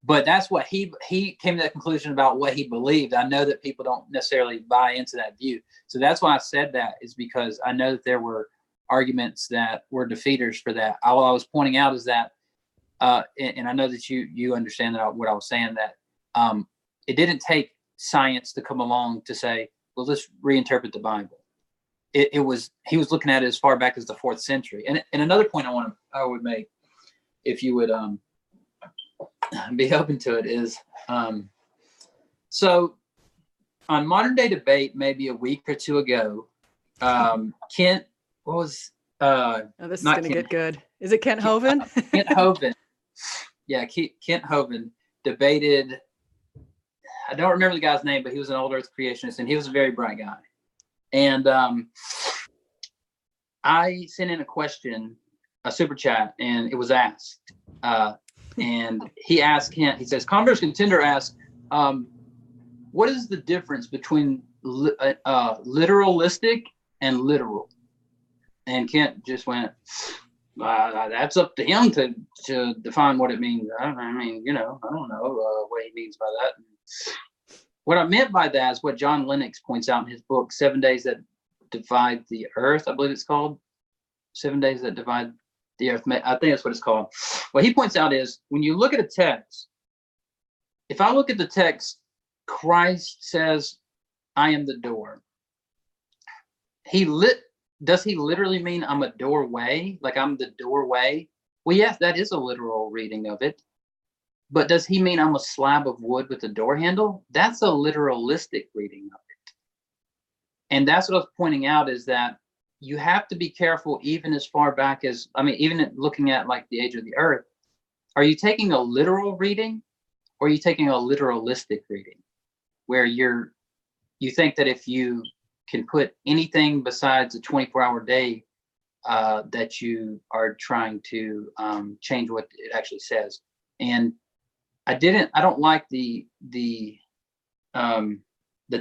but that's what he came to that conclusion about what he believed. I know that people don't necessarily buy into that view. So that's why I said that, is because I know that there were arguments that were defeaters for that. All I was pointing out is that, and I know that you understand that what I was saying, that it didn't take science to come along to say, well, let's reinterpret the Bible. He was looking at it as far back as the 4th century. And another point I would make, if you would be open to it, is so on Modern Day Debate, maybe a week or two ago, Kent, what was this is going to get good. Is it Kent Hovind? Kent Hovind. Yeah, Kent Hovind debated, I don't remember the guy's name, but he was an old Earth creationist, and he was a very bright guy. And I sent in a question, a super chat, and it was asked. And he asked Kent, he says, Converse Contender asked, what is the difference between literalistic and literal? And Kent just went, that's up to him to define what it means. I don't know what he means by that. What I meant by that is what John Lennox points out in his book, 7 Days That Divide the Earth, I believe it's called. 7 Days That Divide the Earth. I think that's what it's called. What he points out is, when you look at a text, if I look at the text, Christ says, I am the door. Does he literally mean I'm a doorway? Like I'm the doorway? Well, yes, that is a literal reading of it. But does he mean I'm a slab of wood with a door handle? That's a literalistic reading of it. And that's what I was pointing out, is that you have to be careful, even as far back as, even looking at like the age of the earth. Are you taking a literal reading, or are you taking a literalistic reading, where you think that if you can put anything besides a 24-hour day, that you are trying to change what it actually says? And I don't like the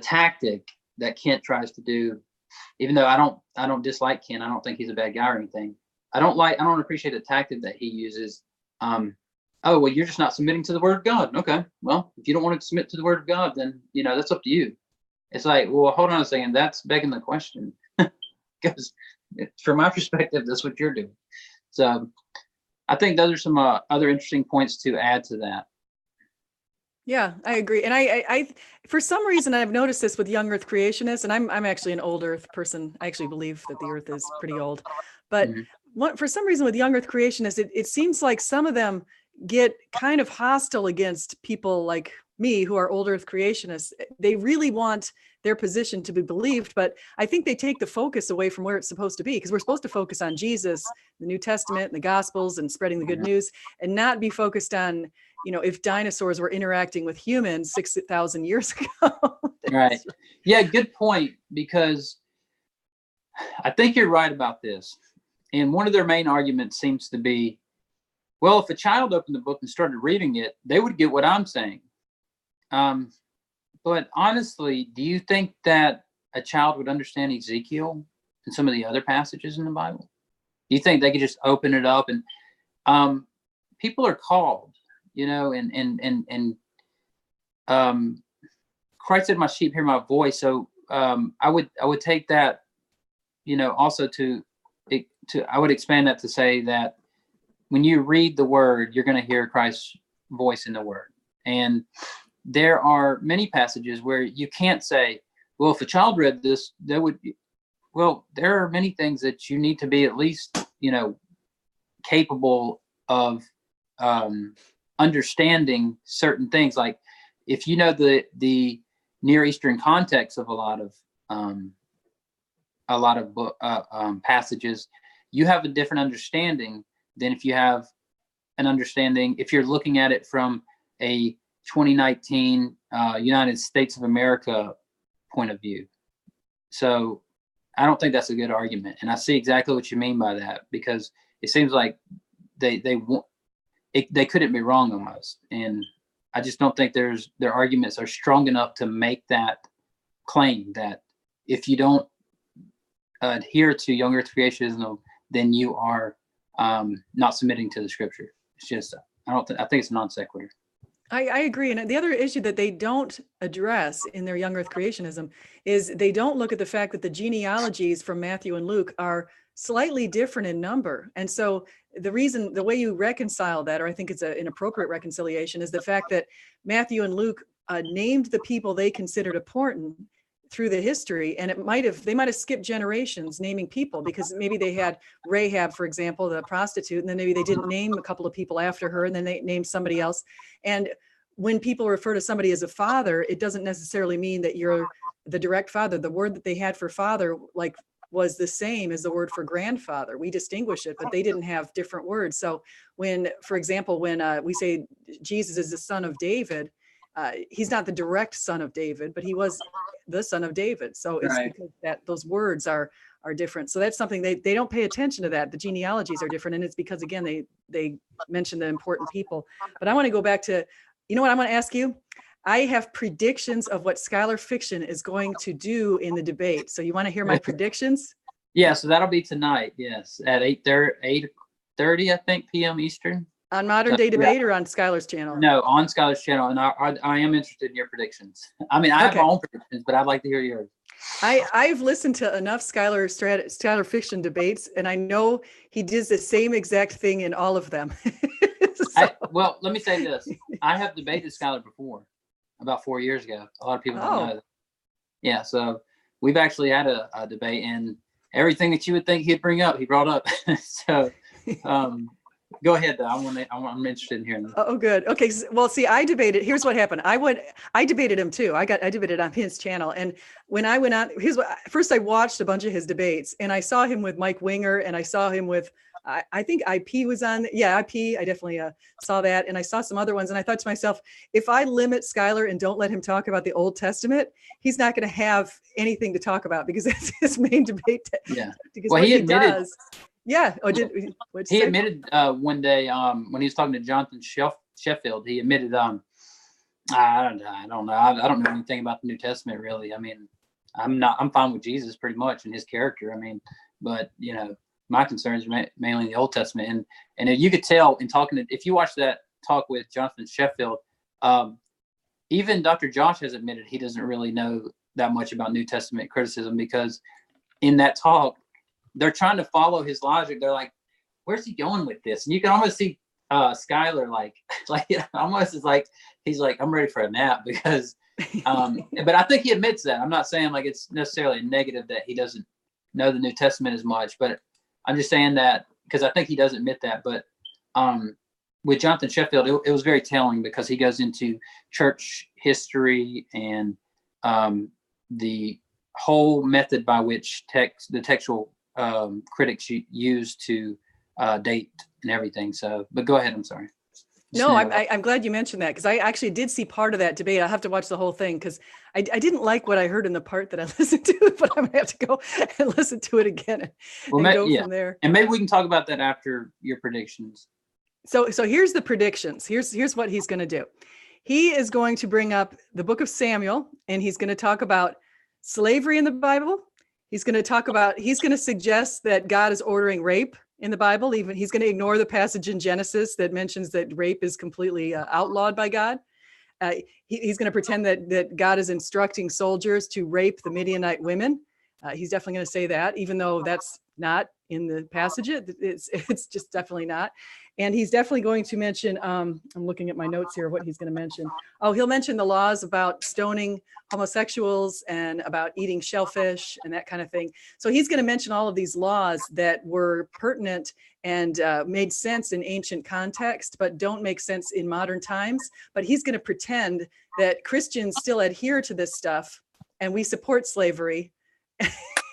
tactic that Kent tries to do, even though I don't dislike Kent. I don't think he's a bad guy or anything. I don't appreciate the tactic that he uses. Oh, well, you're just not submitting to the word of God. Okay, well, if you don't want to submit to the word of God, then, that's up to you. It's like, well, hold on a second. That's begging the question, because from my perspective, that's what you're doing. So I think those are some other interesting points to add to that. Yeah, I agree. And I for some reason, I've noticed this with young Earth creationists, and I'm actually an old Earth person. I actually believe that the Earth is pretty old, but for some reason with young Earth creationists, it seems like some of them get kind of hostile against people like me who are old Earth creationists. They really want their position to be believed, but I think they take the focus away from where it's supposed to be, because we're supposed to focus on Jesus, the New Testament, and the Gospels, and spreading the good news, and not be focused on if dinosaurs were interacting with humans 6,000 years ago. Right. Yeah, good point, because I think you're right about this. And one of their main arguments seems to be, well, if a child opened the book and started reading it, they would get what I'm saying. But honestly, do you think that a child would understand Ezekiel and some of the other passages in the Bible? Do you think they could just open it up? And people are called, and Christ said, "My sheep hear my voice." So I would take that, also I would expand that to say that when you read the word, you're going to hear Christ's voice in the word. And there are many passages where you can't say, well, if a child read this, there are many things that you need to be at least, capable of understanding certain things. Like if you know the Near Eastern context of a lot of passages, you have a different understanding than if you have an understanding, if you're looking at it from a 2019 United States of America point of view. So I don't think that's a good argument. And I see exactly what you mean by that, because it seems like they couldn't be wrong almost. And I just don't think their arguments are strong enough to make that claim that if you don't adhere to young earth creationism, then you are not submitting to the scripture. It's just, I think it's non sequitur. I agree. And the other issue that they don't address in their young earth creationism is they don't look at the fact that the genealogies from Matthew and Luke are slightly different in number. And so the way you reconcile that, or I think it's an appropriate reconciliation, is the fact that Matthew and Luke named the people they considered important through the history, and they might have skipped generations naming people, because maybe they had Rahab, for example, the prostitute, and then maybe they didn't name a couple of people after her, and then they named somebody else. And when people refer to somebody as a father, it doesn't necessarily mean that you're the direct father. The word that they had for father was the same as the word for grandfather. We distinguish it, but they didn't have different words. So when, for example, we say Jesus is the son of David, he's not the direct son of David, but he was the son of David. So it's right. Because that those words are different. So that's something they don't pay attention to, that the genealogies are different. And it's because, again, they mention the important people. But I want to go back to, what I'm going to ask you? I have predictions of what Scholar Fiction is going to do in the debate. So you want to hear my predictions? Yeah, so that'll be tonight, yes, at 8:30, I think, p.m. Eastern. On Modern Day Debate, or on Scholar's channel? No, on Scholar's channel, and I am interested in your predictions. I mean, I have my own predictions, but I'd like to hear yours. I've listened to enough Scholar Fiction debates, and I know he does the same exact thing in all of them. Well, let me say this. I have debated Scholar before, about 4 years ago. A lot of people don't know that. Yeah, so we've actually had a debate, and everything that you would think he'd bring up, he brought up. So go ahead, though. I'm interested in hearing that. Oh, good. Okay. Well, see, I debated. Here's what happened. I debated him too. I debated on his channel. And when I went on, first I watched a bunch of his debates, and I saw him with Mike Winger, and I saw him with, I think IP was on. Yeah, IP. I definitely saw that. And I saw some other ones. And I thought to myself, if I limit Schuyler and don't let him talk about the Old Testament, he's not going to have anything to talk about, because that's his main debate. Yeah. Because well, he admitted. Yeah. He admitted one day when he was talking to Jonathan Sheffield, he admitted, I don't know. I don't know anything about the New Testament, really. I mean, I'm fine with Jesus pretty much and his character. I mean, but my concern is mainly the Old Testament. And you could tell in talking if you watch that talk with Jonathan Sheffield, even Dr. Josh has admitted he doesn't really know that much about New Testament criticism, because in that talk, they're trying to follow his logic. They're like, where's he going with this? And you can almost see Schuyler like almost is like, he's like, I'm ready for a nap, because but I think he admits that. I'm not saying like it's necessarily a negative that he doesn't know the New Testament as much, but I'm just saying that because I think he does admit that. But with Jonathan Sheffield, it was very telling, because he goes into church history and the whole method by which the textual critics use to date and everything. So, but go ahead. I'm sorry. No, I'm glad you mentioned that, because I actually did see part of that debate. I'll have to watch the whole thing, because I didn't like what I heard in the part that I listened to, but I'm gonna have to go and listen to it again and go from there. And maybe we can talk about that after your predictions. So here's the predictions. Here's what he's going to do. He is going to bring up the book of Samuel, and he's going to talk about slavery in the Bible. He's going to suggest that God is ordering rape in the Bible. Even he's going to ignore the passage in Genesis that mentions that rape is completely outlawed by God. He's going to pretend that God is instructing soldiers to rape the Midianite women. He's definitely going to say that, even though that's not in the passage. It's just definitely not. And he's definitely going to mention, I'm looking at my notes here, what he's going to mention. Oh, he'll mention the laws about stoning homosexuals and about eating shellfish and that kind of thing. So he's going to mention all of these laws that were pertinent and made sense in ancient context, but don't make sense in modern times. But he's going to pretend that Christians still adhere to this stuff and we support slavery.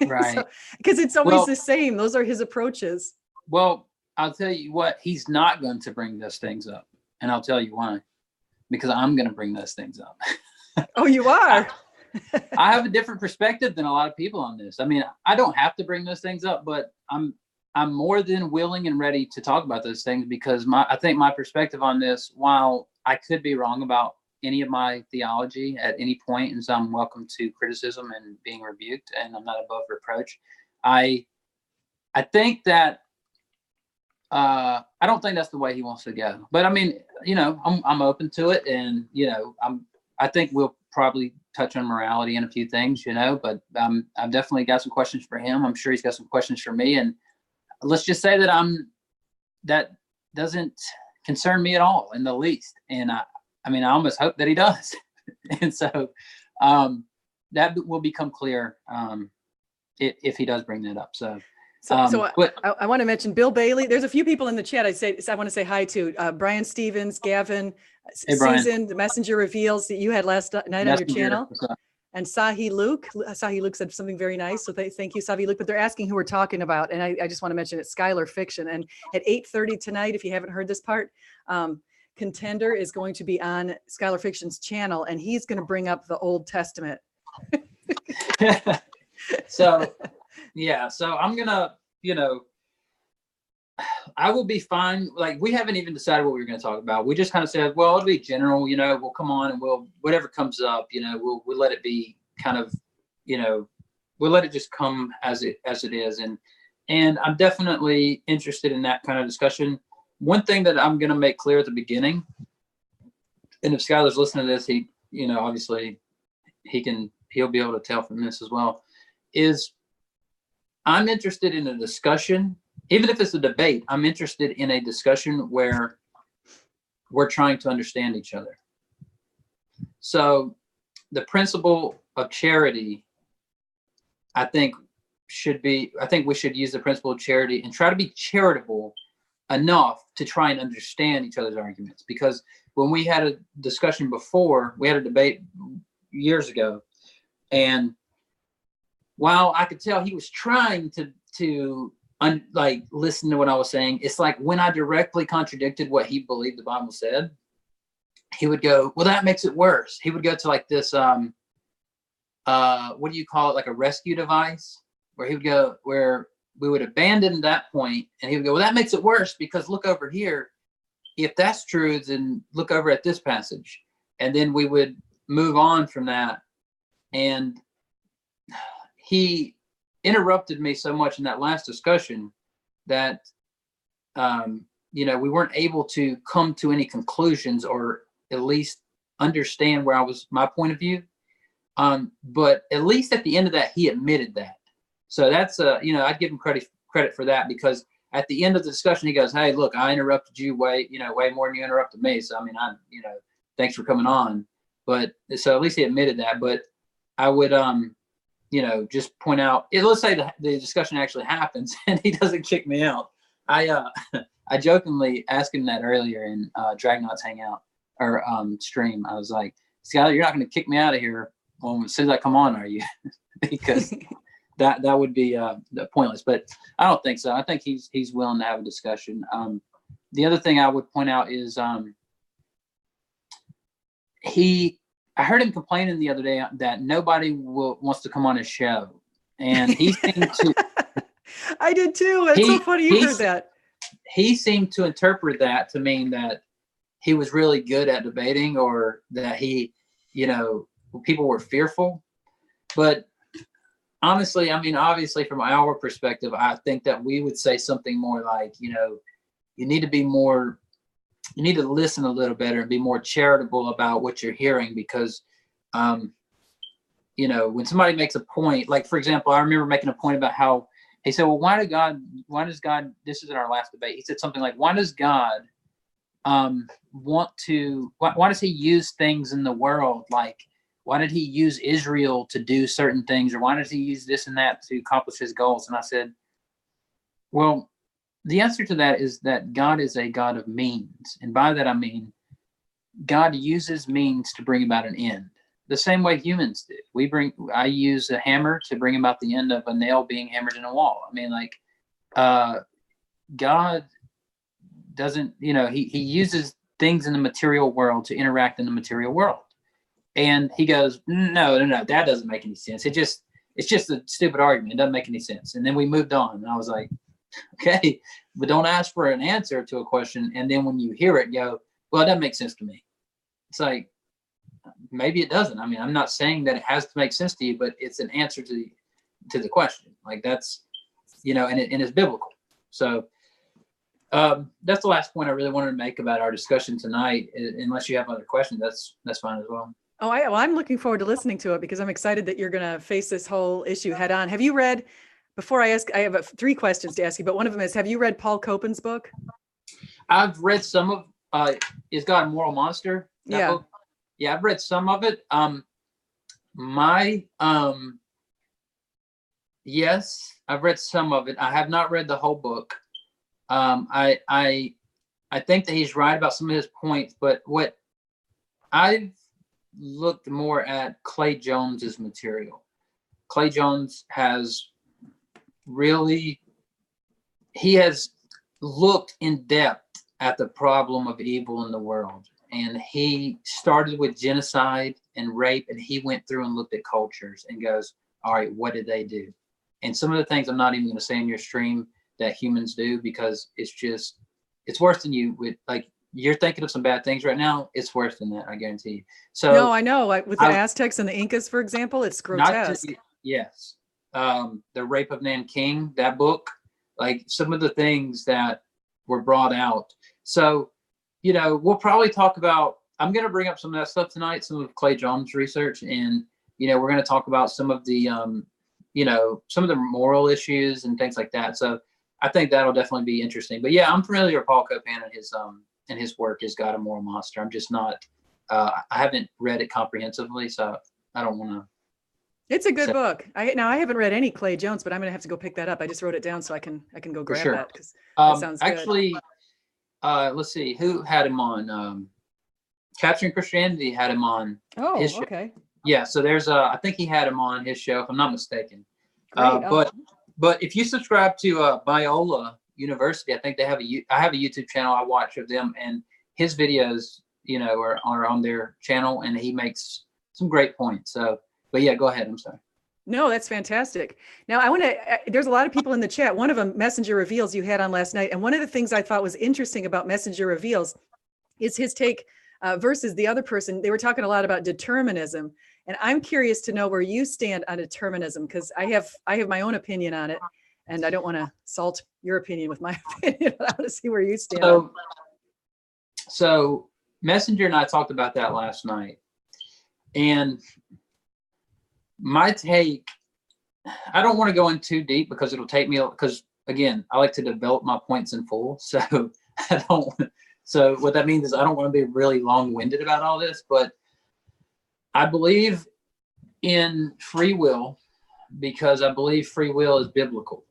Right. Because it's always the same. Those are his approaches. Well, I'll tell you what, he's not going to bring those things up. And I'll tell you why. Because I'm going to bring those things up. Oh, you are? I have a different perspective than a lot of people on this. I mean, I don't have to bring those things up, but I'm more than willing and ready to talk about those things, because I think my perspective on this, while I could be wrong about any of my theology at any point, and so I'm welcome to criticism and being rebuked, and I'm not above reproach. I think that I don't think that's the way he wants to go. But I mean, I'm open to it, and I think we'll probably touch on morality and a few things, but I've definitely got some questions for him. I'm sure he's got some questions for me, and let's just say that that doesn't concern me at all in the least. And I almost hope that he does. And so that will become clear if he does bring that up. I want to mention Bill Bailey. There's a few people in the chat I want to say hi to. Brian Stevens, Gavin, hey, Brian. Susan, the Messenger Reveals that you had last night on your channel. And Sahi Luke. Sahi Luke said something very nice. So thank you, Sahi Luke. But they're asking who we're talking about. And I just want to mention it's Skylar Fiction. And at 8:30 tonight, if you haven't heard this part, Contender is going to be on Skylar Fiction's channel, and he's going to bring up the Old Testament. So I'm going to, I will be fine. Like, we haven't even decided what we were going to talk about. We just kind of said, well, it'll be general, we'll come on and whatever comes up, we'll let it be kind of, we'll let it just come as it is. And I'm definitely interested in that kind of discussion. One thing that I'm going to make clear at the beginning, and if Skylar's listening to this, he, obviously he'll be able to tell from this as well, is I'm interested in a discussion. Even if it's a debate, I'm interested in a discussion where we're trying to understand each other. So the principle of charity, I think we should use the principle of charity and try to be charitable enough to try and understand each other's arguments. Because when we had a discussion before, we had a debate years ago, and while I could tell he was trying to listen to what I was saying, it's like when I directly contradicted what he believed the Bible said, he would go, well, that makes it worse. He would go to like this, what do you call it? Like a rescue device, where we would abandon that point, and he would go, well, that makes it worse because look over here. If that's true, then look over at this passage. And then we would move on from that. And he interrupted me so much in that last discussion that, we weren't able to come to any conclusions or at least understand my point of view. But at least at the end of that, he admitted that. So that's, I'd give him credit for that, because at the end of the discussion, he goes, hey, look, I interrupted you way more than you interrupted me. So, thanks for coming on. But so at least he admitted that. But I would, just point out, let's say the discussion actually happens and he doesn't kick me out. I jokingly asked him that earlier in Dragnauts Hangout or stream. I was like, Skylar, you're not going to kick me out of here as soon as I come on, are you? Because that would be pointless. But I don't think so. I think he's willing to have a discussion. The other thing I would point out is I heard him complaining the other day that nobody wants to come on his show, and he seemed to. I did too. It's so funny you heard that. He seemed to interpret that to mean that he was really good at debating, or that he, people were fearful. But honestly, I mean, obviously from our perspective, I think that we would say something more like, you need to listen a little better and be more charitable about what you're hearing, because, when somebody makes a point, like, for example, I remember making a point about how he said, well, why does God, this is in our last debate. He said something like, why does God why does he use things in the world? Like, why did he use Israel to do certain things? Or why does he use this and that to accomplish his goals? And I said, well, the answer to that is that God is a God of means. And by that, I mean, God uses means to bring about an end. The same way humans do. I use a hammer to bring about the end of a nail being hammered in a wall. I mean, like, God doesn't, he uses things in the material world to interact in the material world. And he goes, no, that doesn't make any sense. It's just a stupid argument. It doesn't make any sense. And then we moved on. And I was like, okay, but don't ask for an answer to a question. And then when you hear it, go, well, it doesn't make sense to me. It's like, maybe it doesn't. I mean, I'm not saying that it has to make sense to you, but it's an answer to the question. Like, that's, and it's biblical. So that's the last point I really wanted to make about our discussion tonight. Unless you have other questions, that's fine as well. Oh, I'm looking forward to listening to it, because I'm excited that you're going to face this whole issue head on. Have you read, before I ask, I have 3 questions to ask you, but one of them is, have you read Paul Copen's book? I've read some of, Is God a Moral Monster? Yeah. Book? Yeah, I've read some of it. Yes, I've read some of it. I have not read the whole book. I think that he's right about some of his points, but what I've looked more at Clay Jones's material. Clay Jones has looked in depth at the problem of evil in the world. And he started with genocide and rape, and he went through and looked at cultures and goes, all right, what did they do? And some of the things I'm not even going to say in your stream that humans do, because it's worse than you would, like, you're thinking of some bad things right now. It's worse than that, I guarantee you. So no, I know, like with the Aztecs and the Incas, for example, it's grotesque. Yes. The Rape of Nanking, that book, like some of the things that were brought out. So, we'll probably talk about, I'm going to bring up some of that stuff tonight, some of Clay Jones' research. And, we're going to talk about some of the, some of the moral issues and things like that. So I think that'll definitely be interesting. But yeah, I'm familiar with Paul Copan and his work, Is God a Moral Monster? I'm just not, I haven't read it comprehensively, so I don't want to. It's a good book. I haven't read any Clay Jones, but I'm going to have to go pick that up. I just wrote it down so I can go grab that, because that sounds good. Actually, let's see who had him on. Capturing Christianity had him on. Oh, okay. Yeah, so there's I think he had him on his show, if I'm not mistaken. Great. But if you subscribe to Biola University, I think I have a YouTube channel I watch of them, and his videos, are on their channel, and he makes some great points. So, but yeah, go ahead. I'm sorry. No, that's fantastic. Now there's a lot of people in the chat. One of them, Messenger Reveals, you had on last night. And one of the things I thought was interesting about Messenger Reveals is his take versus the other person. They were talking a lot about determinism. And I'm curious to know where you stand on determinism, because I have my own opinion on it, and I don't want to salt your opinion with my opinion. I want to see where you stand. So Messenger and I talked about that last night. And my take, I don't want to go in too deep, because it'll take me, because again, I like to develop my points in full. So so what that means is I don't want to be really long-winded about all this, but I believe in free will, because I believe free will is biblical.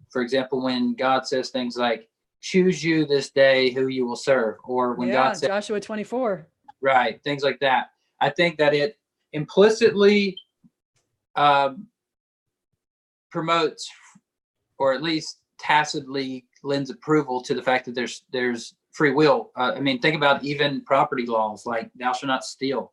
For example, when God says things like, choose you this day who you will serve, or when God says Joshua 24. Right, things like that. I think that it implicitly promotes, or at least tacitly lends approval to the fact that there's free will. I mean, think about even property laws like thou shalt not steal.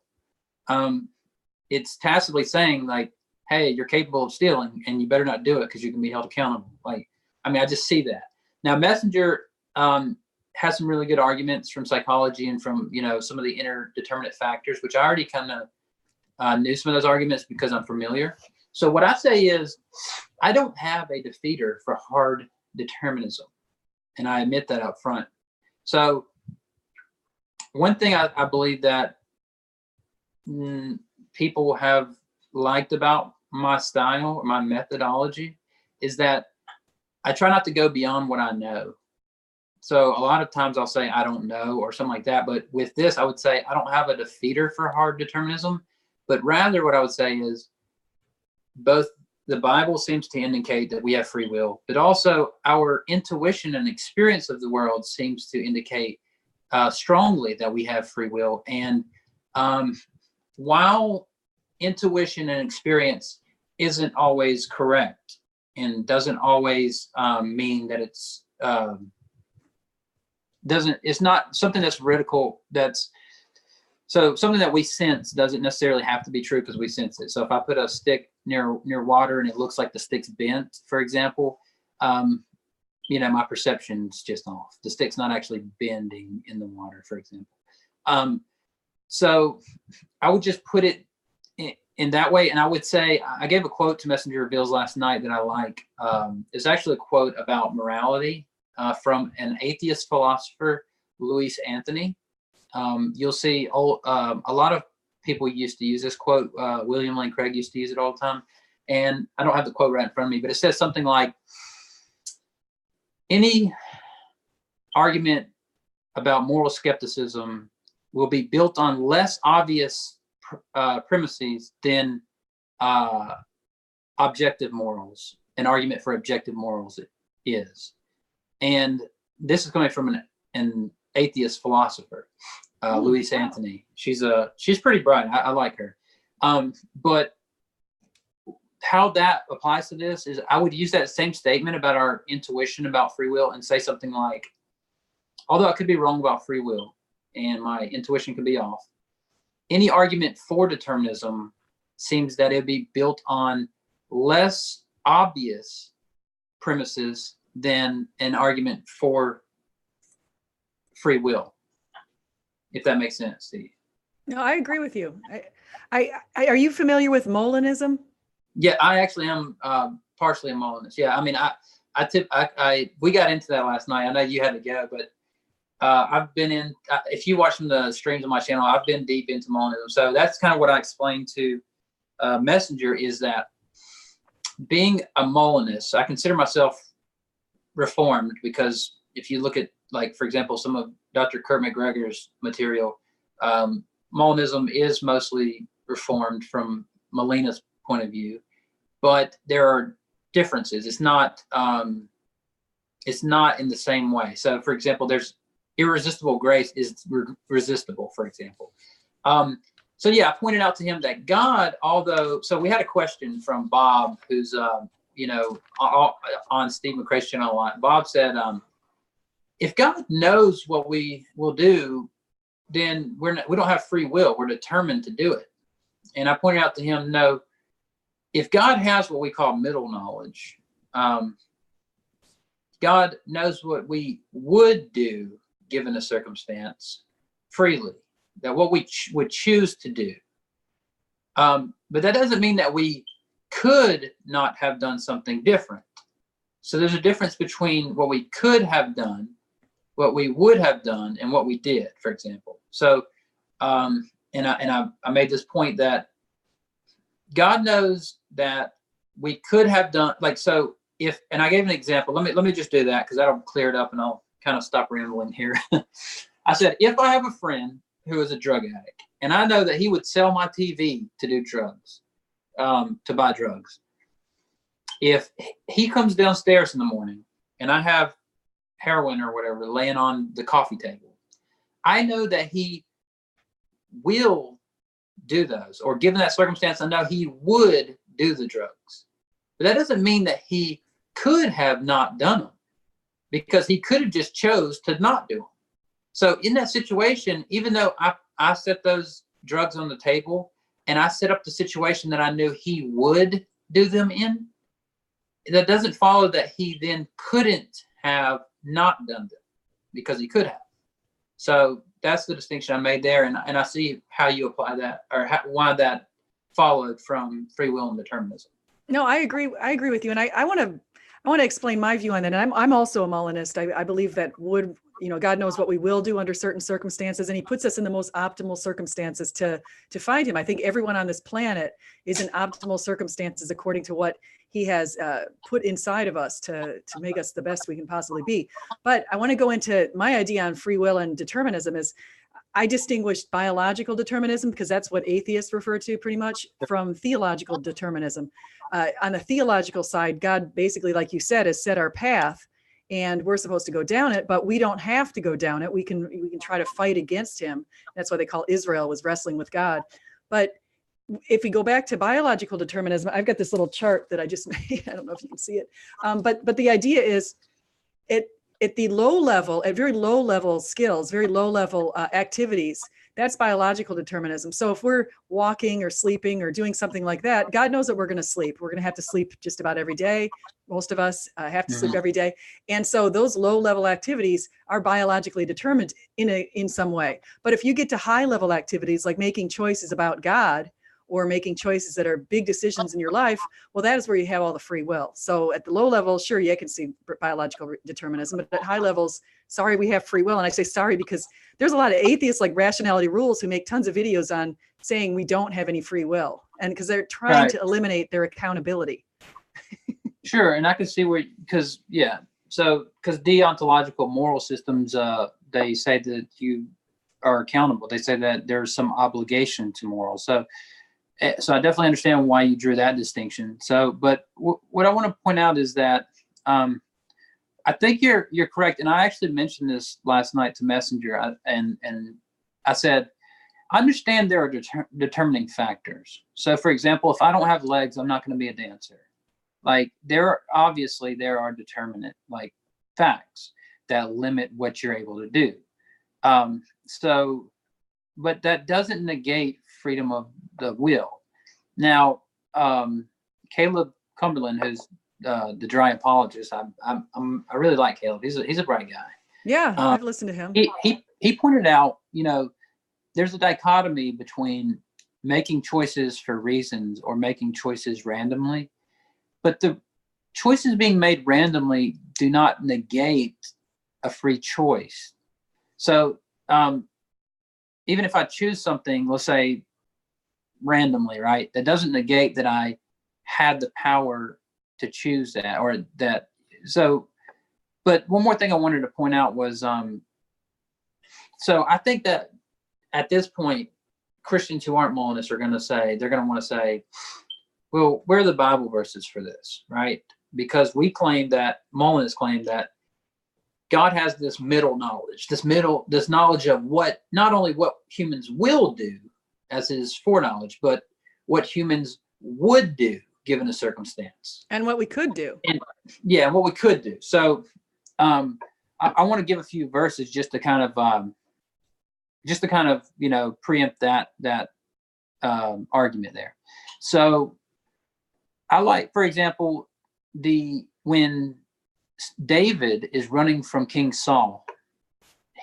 It's tacitly saying like, hey, you're capable of stealing and you better not do it because you can be held accountable. Like, I mean, I just see that. Now, Messenger has some really good arguments from psychology and from, some of the interdeterminate factors, which I already kind of knew some of those arguments because I'm familiar. So what I say is I don't have a defeater for hard determinism. And I admit that up front. So one thing I believe that people have liked about my style or my methodology is that I try not to go beyond what I know. So a lot of times I'll say, I don't know, or something like that. But with this, I would say I don't have a defeater for hard determinism, but rather what I would say is both the Bible seems to indicate that we have free will, but also our intuition and experience of the world seems to indicate strongly that we have free will. And while intuition and experience isn't always correct and doesn't always mean that it's not something that's vertical. So something that we sense doesn't necessarily have to be true because we sense it. So if I put a stick near water and it looks like the stick's bent, for example, my perception's just off. The stick's not actually bending in the water, for example. So I would just put it in that way. And I would say, I gave a quote to Messenger Reveals last night that I like. It's actually a quote about morality from an atheist philosopher, Louis Anthony. You'll see a lot of people used to use this quote. William Lane Craig used to use it all the time. And I don't have the quote right in front of me, but it says something like, any argument about moral skepticism will be built on less obvious premises than objective morals. An argument for objective morals is. And this is coming from an atheist philosopher, Louise Anthony. She's pretty bright. I like her. But how that applies to this is I would use that same statement about our intuition about free will and say something like, although I could be wrong about free will and my intuition could be off, any argument for determinism seems that it'd be built on less obvious premises than an argument for free will, if that makes sense, Steve. No, I agree with you. I are you familiar with Molinism? Yeah, I actually am partially a Molinist. Yeah, I mean, we got into that last night. I know you had to go, but I've been in. If you watch the streams on my channel, I've been deep into Molinism. So that's kind of what I explained to Messenger is that being a Molinist, I consider myself reformed because if you look at, like, for example, some of Dr. Kurt McGregor's material, Molinism is mostly reformed from Molina's point of view, but there are differences. It's not in the same way. So, for example, there's irresistible grace is resistible, for example. So yeah, I pointed out to him that God, so we had a question from Bob, who's on Steve McCrae's channel a lot. Bob said, if God knows what we will do, then we don't have free will. We're determined to do it. And I pointed out to him, no, if God has what we call middle knowledge, God knows what we would do given a circumstance freely, that what we would choose to do. But that doesn't mean that we could not have done something different. So there's a difference between what we could have done, what we would have done, and what we did, for example. So, and I made this point that God knows that we could have done, like, so if, and I gave an example, let me just do that because that'll clear it up and I'll kind of stop rambling here. I said, if I have a friend who is a drug addict and I know that he would sell my TV to do drugs, to buy drugs, if he comes downstairs in the morning and I have heroin or whatever laying on the coffee table, I know that he will do those, or given that circumstance, I know he would do the drugs. But that doesn't mean that he could have not done them. because he could have just chose to not do them. So in that situation, even though I set those drugs on the table and I set up the situation that I knew he would do them in, that doesn't follow that he then couldn't have not done them, because he could have. So that's the distinction I made there. And I see how you apply that, or why that followed from free will and determinism. No, I agree. I agree with you. And I want to explain my view on that. And I'm also a Molinist. I believe that God knows what we will do under certain circumstances, and he puts us in the most optimal circumstances to find him. I think everyone on this planet is in optimal circumstances according to what he has put inside of us to make us the best we can possibly be. But I want to go into my idea on free will and determinism. Is I distinguished biological determinism, because that's what atheists refer to pretty much, from theological determinism. On the theological side, God basically, like you said, has set our path, and we're supposed to go down it, but we don't have to go down it. We can try to fight against him. That's why they call Israel was wrestling with God. But if we go back to biological determinism, I've got this little chart that I just made. I don't know if you can see it. But the idea is at the low level, at very low level skills, very low level activities, that's biological determinism. So if we're walking or sleeping or doing something like that, God knows that we're going to sleep. We're going to have to sleep just about every day. Most of us have to sleep every day. And so those low level activities are biologically determined in some way. But if you get to high level activities like making choices about God, or making choices that are big decisions in your life, well, that is where you have all the free will. So at the low level, sure, you can see biological determinism, but at high levels, sorry, we have free will. And I say sorry because there's a lot of atheists like Rationality Rules who make tons of videos on saying we don't have any free will, and because they're trying to eliminate their accountability. Sure, and I can see where, because deontological moral systems, they say that you are accountable. They say that there's some obligation to morals. So I definitely understand why you drew that distinction. So, but what I want to point out is that I think you're correct. And I actually mentioned this last night to Messenger, and I said, I understand there are determining factors. So, for example, if I don't have legs, I'm not going to be a dancer. Like there are determinate like facts that limit what you're able to do. But that doesn't negate freedom of the will. Now, Caleb Cumberland, who's the dry apologist, I really like Caleb. He's a bright guy. Yeah, I've listened to him. He pointed out, there's a dichotomy between making choices for reasons or making choices randomly, but the choices being made randomly do not negate a free choice. So even if I choose something, let's say randomly, right, that doesn't negate that I had the power to choose that or that. So, but one more thing I wanted to point out was, so I think that at this point, Christians who aren't Molinists are going to want to say, well, where are the Bible verses for this, right? Because Molinists claim that God has this middle knowledge, this knowledge of not only what humans will do as his foreknowledge, but what humans would do given a circumstance. And what we could do. What we could do. So I want to give a few verses just to kind of preempt that argument there. So I like, for example, when David is running from King Saul,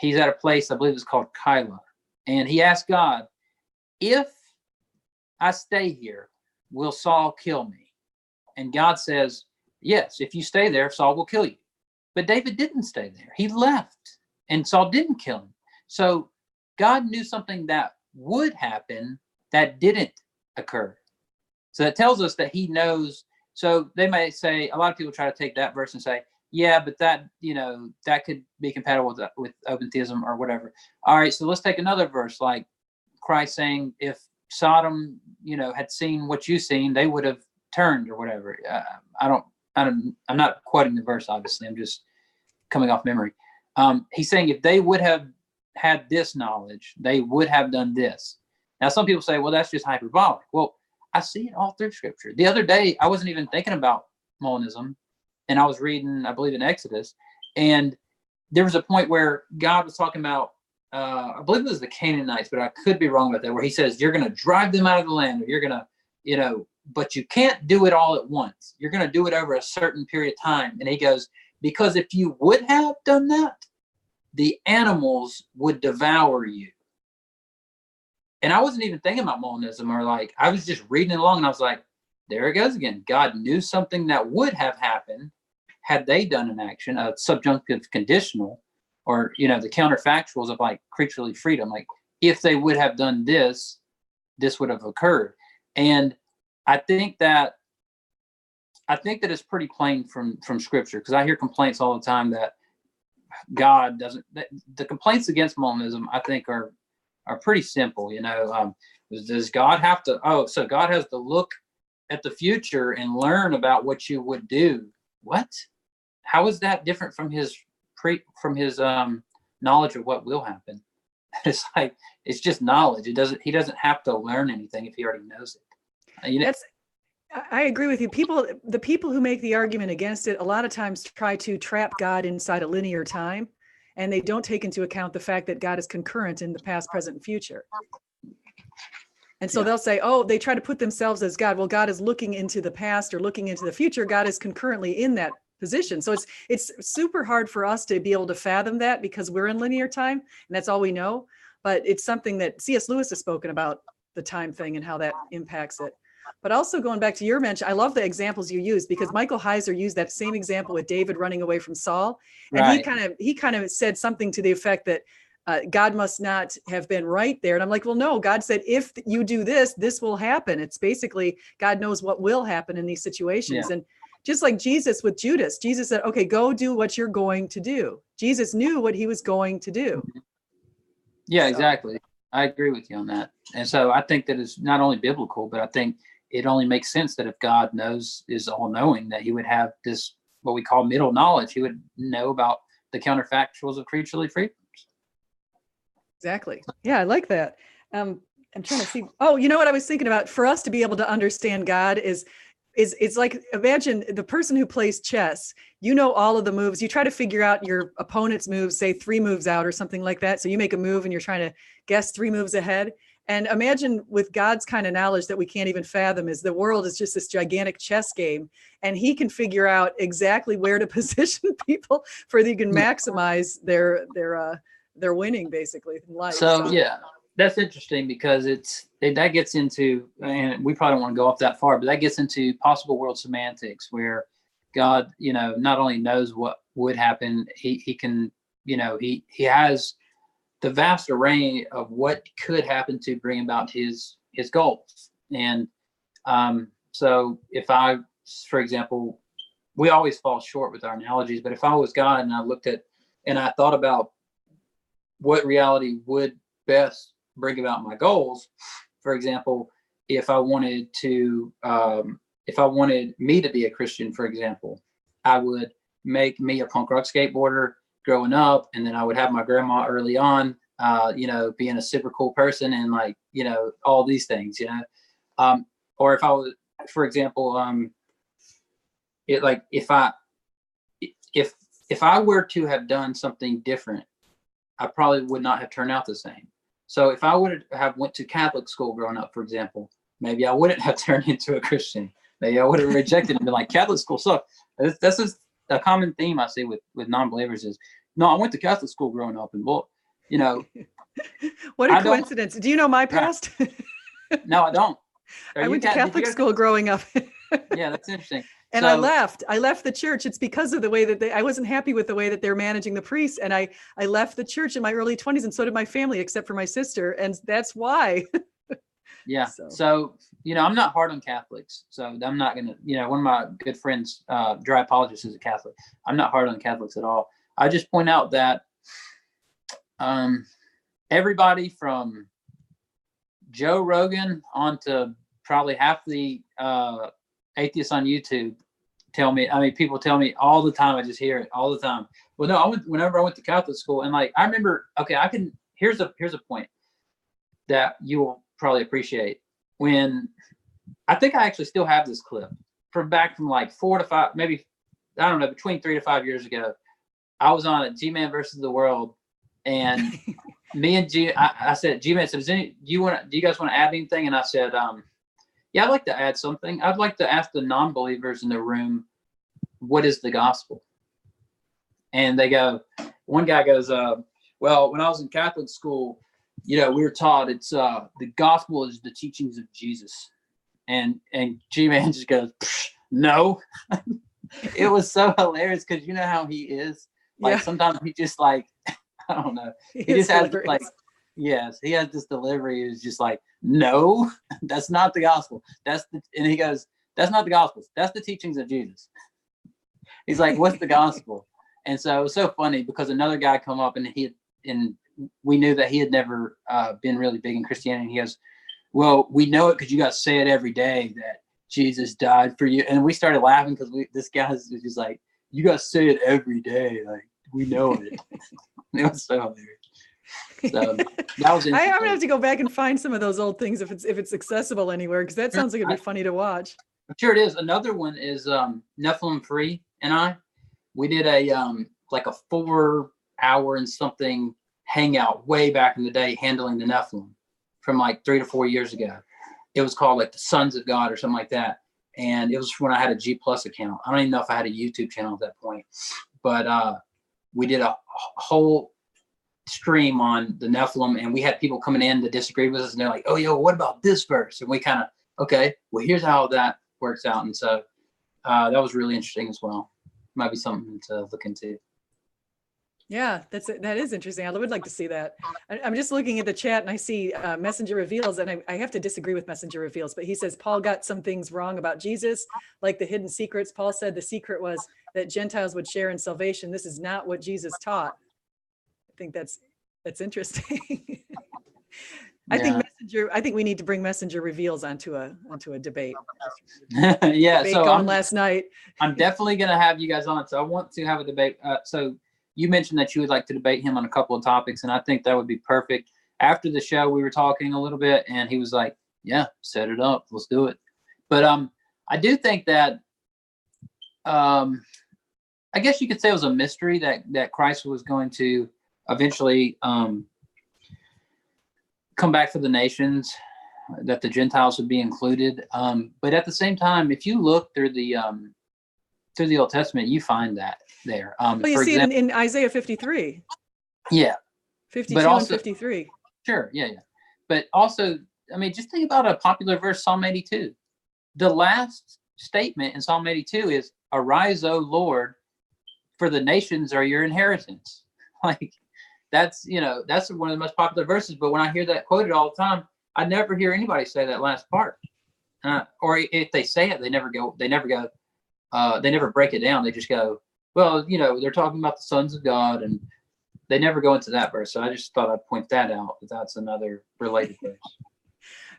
he's at a place, I believe it's called Keilah, and he asked God, if I stay here, will Saul kill me? And God says, yes, if you stay there, Saul will kill you. But David didn't stay there. He left, and Saul didn't kill him. So God knew something that would happen that didn't occur. So that tells us that he knows. So they may say, a lot of people try to take that verse and say, yeah, but that could be compatible with open theism or whatever. All right, so let's take another verse, like Christ saying, if Sodom, had seen what you've seen, they would have turned or whatever. I'm not quoting the verse, obviously. I'm just coming off memory. He's saying if they would have had this knowledge, they would have done this. Now, some people say, well, that's just hyperbolic. Well, I see it all through Scripture. The other day, I wasn't even thinking about Molinism, and I was reading, I believe, in Exodus, And there was a point where God was talking about, I believe it was the Canaanites, but I could be wrong about that, where he says, you're going to drive them out of the land, or you're going to, but you can't do it all at once. You're going to do it over a certain period of time. And he goes, because if you would have done that, the animals would devour you. And I wasn't even thinking about Molinism, or I was just reading it along, and I was like, there it goes again. God knew something that would have happened had they done an action, a subjunctive conditional, or, the counterfactuals of creaturely freedom. If they would have done this, this would have occurred. And I think that it's pretty plain from scripture, because I hear complaints all the time that God doesn't, the complaints against Molinism, I think are pretty simple. Does God have to, so God has to look at the future and learn about what you would do? What? How is that different from his knowledge of what will happen? It's just knowledge. He doesn't have to learn anything if he already knows it. I agree with you. The people who make the argument against it a lot of times try to trap God inside a linear time, and they don't take into account the fact that God is concurrent in the past, present, and future. And so they'll say, they try to put themselves as God. Well, God is looking into the past or looking into the future. God is concurrently in that position. So it's super hard for us to be able to fathom that, because we're in linear time and that's all we know. But it's something that C.S. Lewis has spoken about, the time thing and how that impacts it. But also going back to your mention, I love the examples you use, because Michael Heiser used that same example with David running away from Saul. And Right. he kind of said something to the effect that God must not have been right there. And I'm like, well, no, God said, if you do this, this will happen. It's basically, God knows what will happen in these situations. Yeah. And just like Jesus with Judas, Jesus said, okay, go do what you're going to do. Jesus knew what he was going to do. Yeah, So. exactly. I agree with you on that. And so I think that it's not only biblical, but I think it only makes sense that if God is all knowing, that he would have this, what we call middle knowledge. He would know about the counterfactuals of creaturely freedoms. Exactly. Yeah, I like that. I'm trying to see. Oh, you know what I was thinking about? For us to be able to understand God is it's like, imagine the person who plays chess. You know all of the moves. You try to figure out your opponent's moves, say 3 moves out or something like that. So you make a move and you're trying to guess 3 moves ahead. And imagine with God's kind of knowledge that we can't even fathom, is the world is just this gigantic chess game, and he can figure out exactly where to position people for they can maximize their winning basically in life. So yeah, that's interesting, because that gets into, and we probably don't want to go off that far, but that gets into possible world semantics, where God, not only knows what would happen, he can, he has the vast array of what could happen to bring about his goals. And so if I, for example, we always fall short with our analogies, but if I was God and I looked at, and I thought about what reality would best bring about my goals, for example, if I wanted me to be a Christian, for example, I would make me a punk rock skateboarder growing up, and then I would have my grandma early on, being a super cool person, and all these things, or if I was, for example, if I were to have done something different, I probably would not have turned out the same. So if I would have went to Catholic school growing up, for example, maybe I wouldn't have turned into a Christian. Maybe I would have rejected and been like, Catholic school sucks. This is a common theme I see with non-believers is, no, I went to Catholic school growing up, and what a coincidence. Do you know my past? No, I don't. I went to Catholic school growing up. Yeah, that's interesting. And I left the church. It's because of the way that I wasn't happy with the way that they're managing the priests. And I left the church in my early 20s, and so did my family, except for my sister. And that's why. Yeah. So, I'm not hard on Catholics. So I'm not going to, one of my good friends, dry apologist, is a Catholic. I'm not hard on Catholics at all. I just point out that everybody from Joe Rogan on to probably half the atheists on YouTube people tell me all the time. I just hear it all the time. Well, no, whenever I went to Catholic school, and I remember, okay, here's a point that you will probably appreciate. When I think I actually still have this clip from 4 to 5, maybe, I don't know, between 3 to 5 years ago. I was on a G-Man versus the world, and me and I said, G-Man said, do you guys want to add anything? And I said, yeah, I'd like to add something. I'd like to ask the non-believers in the room, what is the gospel? And one guy goes, well, when I was in Catholic school, we were taught it's the gospel is the teachings of Jesus. And G-Man just goes, no. It was so hilarious because you know how he is. Like sometimes he just like, I don't know. He just has like, yes, he has this delivery. It's just like, no, that's not the gospel. And he goes, that's not the gospel. That's the teachings of Jesus. He's like, what's the gospel? And so it was so funny because another guy come up and we knew that he had never been really big in Christianity. And he goes, well, we know it because you guys say it every day that Jesus died for you. And we started laughing because this guy was just like, you guys say it every day. Like, we know it. It was so hilarious. So that was interesting. I'm gonna have to go back and find some of those old things if it's accessible anywhere, because that sounds like it'd be funny to watch. Sure it is. Another one is Nephilim Free and we did like a 4-hour and something hangout way back in the day handling the Nephilim from like 3 to 4 years ago. It was called like the Sons of God or something like that. And it was when I had a G+ account. I don't even know if I had a YouTube channel at that point, but we did a whole stream on the Nephilim, and we had people coming in to disagree with us, and they're like, oh, yo, what about this verse? And we kind of, okay, well, here's how that works out. And so that was really interesting as well. Might be something to look into. Yeah, that is interesting. I would like to see that. I'm just looking at the chat and I see Messenger Reveals, and I have to disagree with Messenger Reveals, but he says Paul got some things wrong about Jesus, like the hidden secrets. Paul said the secret was that Gentiles would share in salvation. This is not what Jesus taught. I think that's interesting. I think we need to bring Messenger Reveals onto a debate. Yeah, debate so going last night. I'm definitely going to have you guys on. So I want to have a debate. So you mentioned that you would like to debate him on a couple of topics, and I think that would be perfect. After the show, we were talking a little bit, and he was like, yeah, set it up. Let's do it. But I do think that I guess you could say it was a mystery that Christ was going to eventually come back for the nations, that the Gentiles would be included. But at the same time, if you look through the Old Testament, you find that there. Well, you see it in Isaiah 53. Yeah. 52 and 53. Sure. Yeah. But also, I mean, just think about a popular verse, Psalm 82. The last statement in Psalm 82 is, arise, O Lord, for the nations are your inheritance. Like, that's one of the most popular verses. But when I hear that quoted all the time, I never hear anybody say that last part. Or if they say it, they never break it down. They just go, well, they're talking about the sons of God, and they never go into that verse. So I just thought I'd point that out. That's another related verse.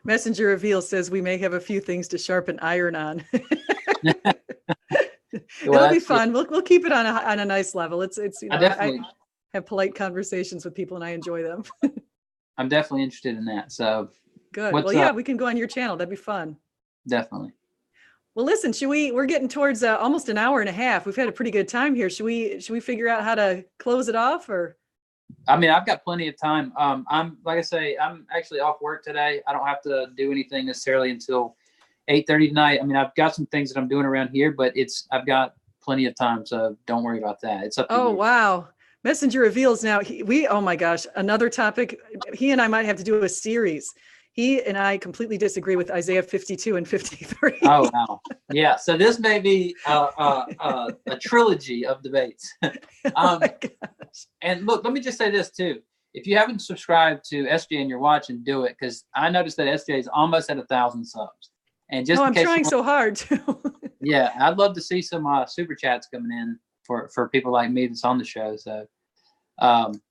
Messenger Reveal says we may have a few things to sharpen iron on. It'll be fun. We'll keep it on a nice level. I have polite conversations with people and I enjoy them. I'm definitely interested in that. So good. Well, yeah, we can go on your channel. That'd be fun. Definitely. Well, listen, we're getting towards almost an hour and a half. We've had a pretty good time here. Should we figure out how to close it off, or? I mean, I've got plenty of time. I'm like I say, I'm actually off work today. I don't have to do anything necessarily until 8:30 tonight. I mean, I've got some things that I'm doing around here, but I've got plenty of time, so don't worry about that. It's up to you. Oh, wow. Messenger Reveals now. Oh my gosh, another topic. He and I might have to do a series. He and I completely disagree with Isaiah 52 and 53. Oh, wow. Yeah. So this may be a trilogy of debates. Oh my gosh. And look, let me just say this too. If you haven't subscribed to SJ and you're watching, do it, because I noticed that SJ is almost at 1,000 subs. And just I'm trying so hard too. Yeah, I'd love to see some super chats coming in for people like me that's on the show. So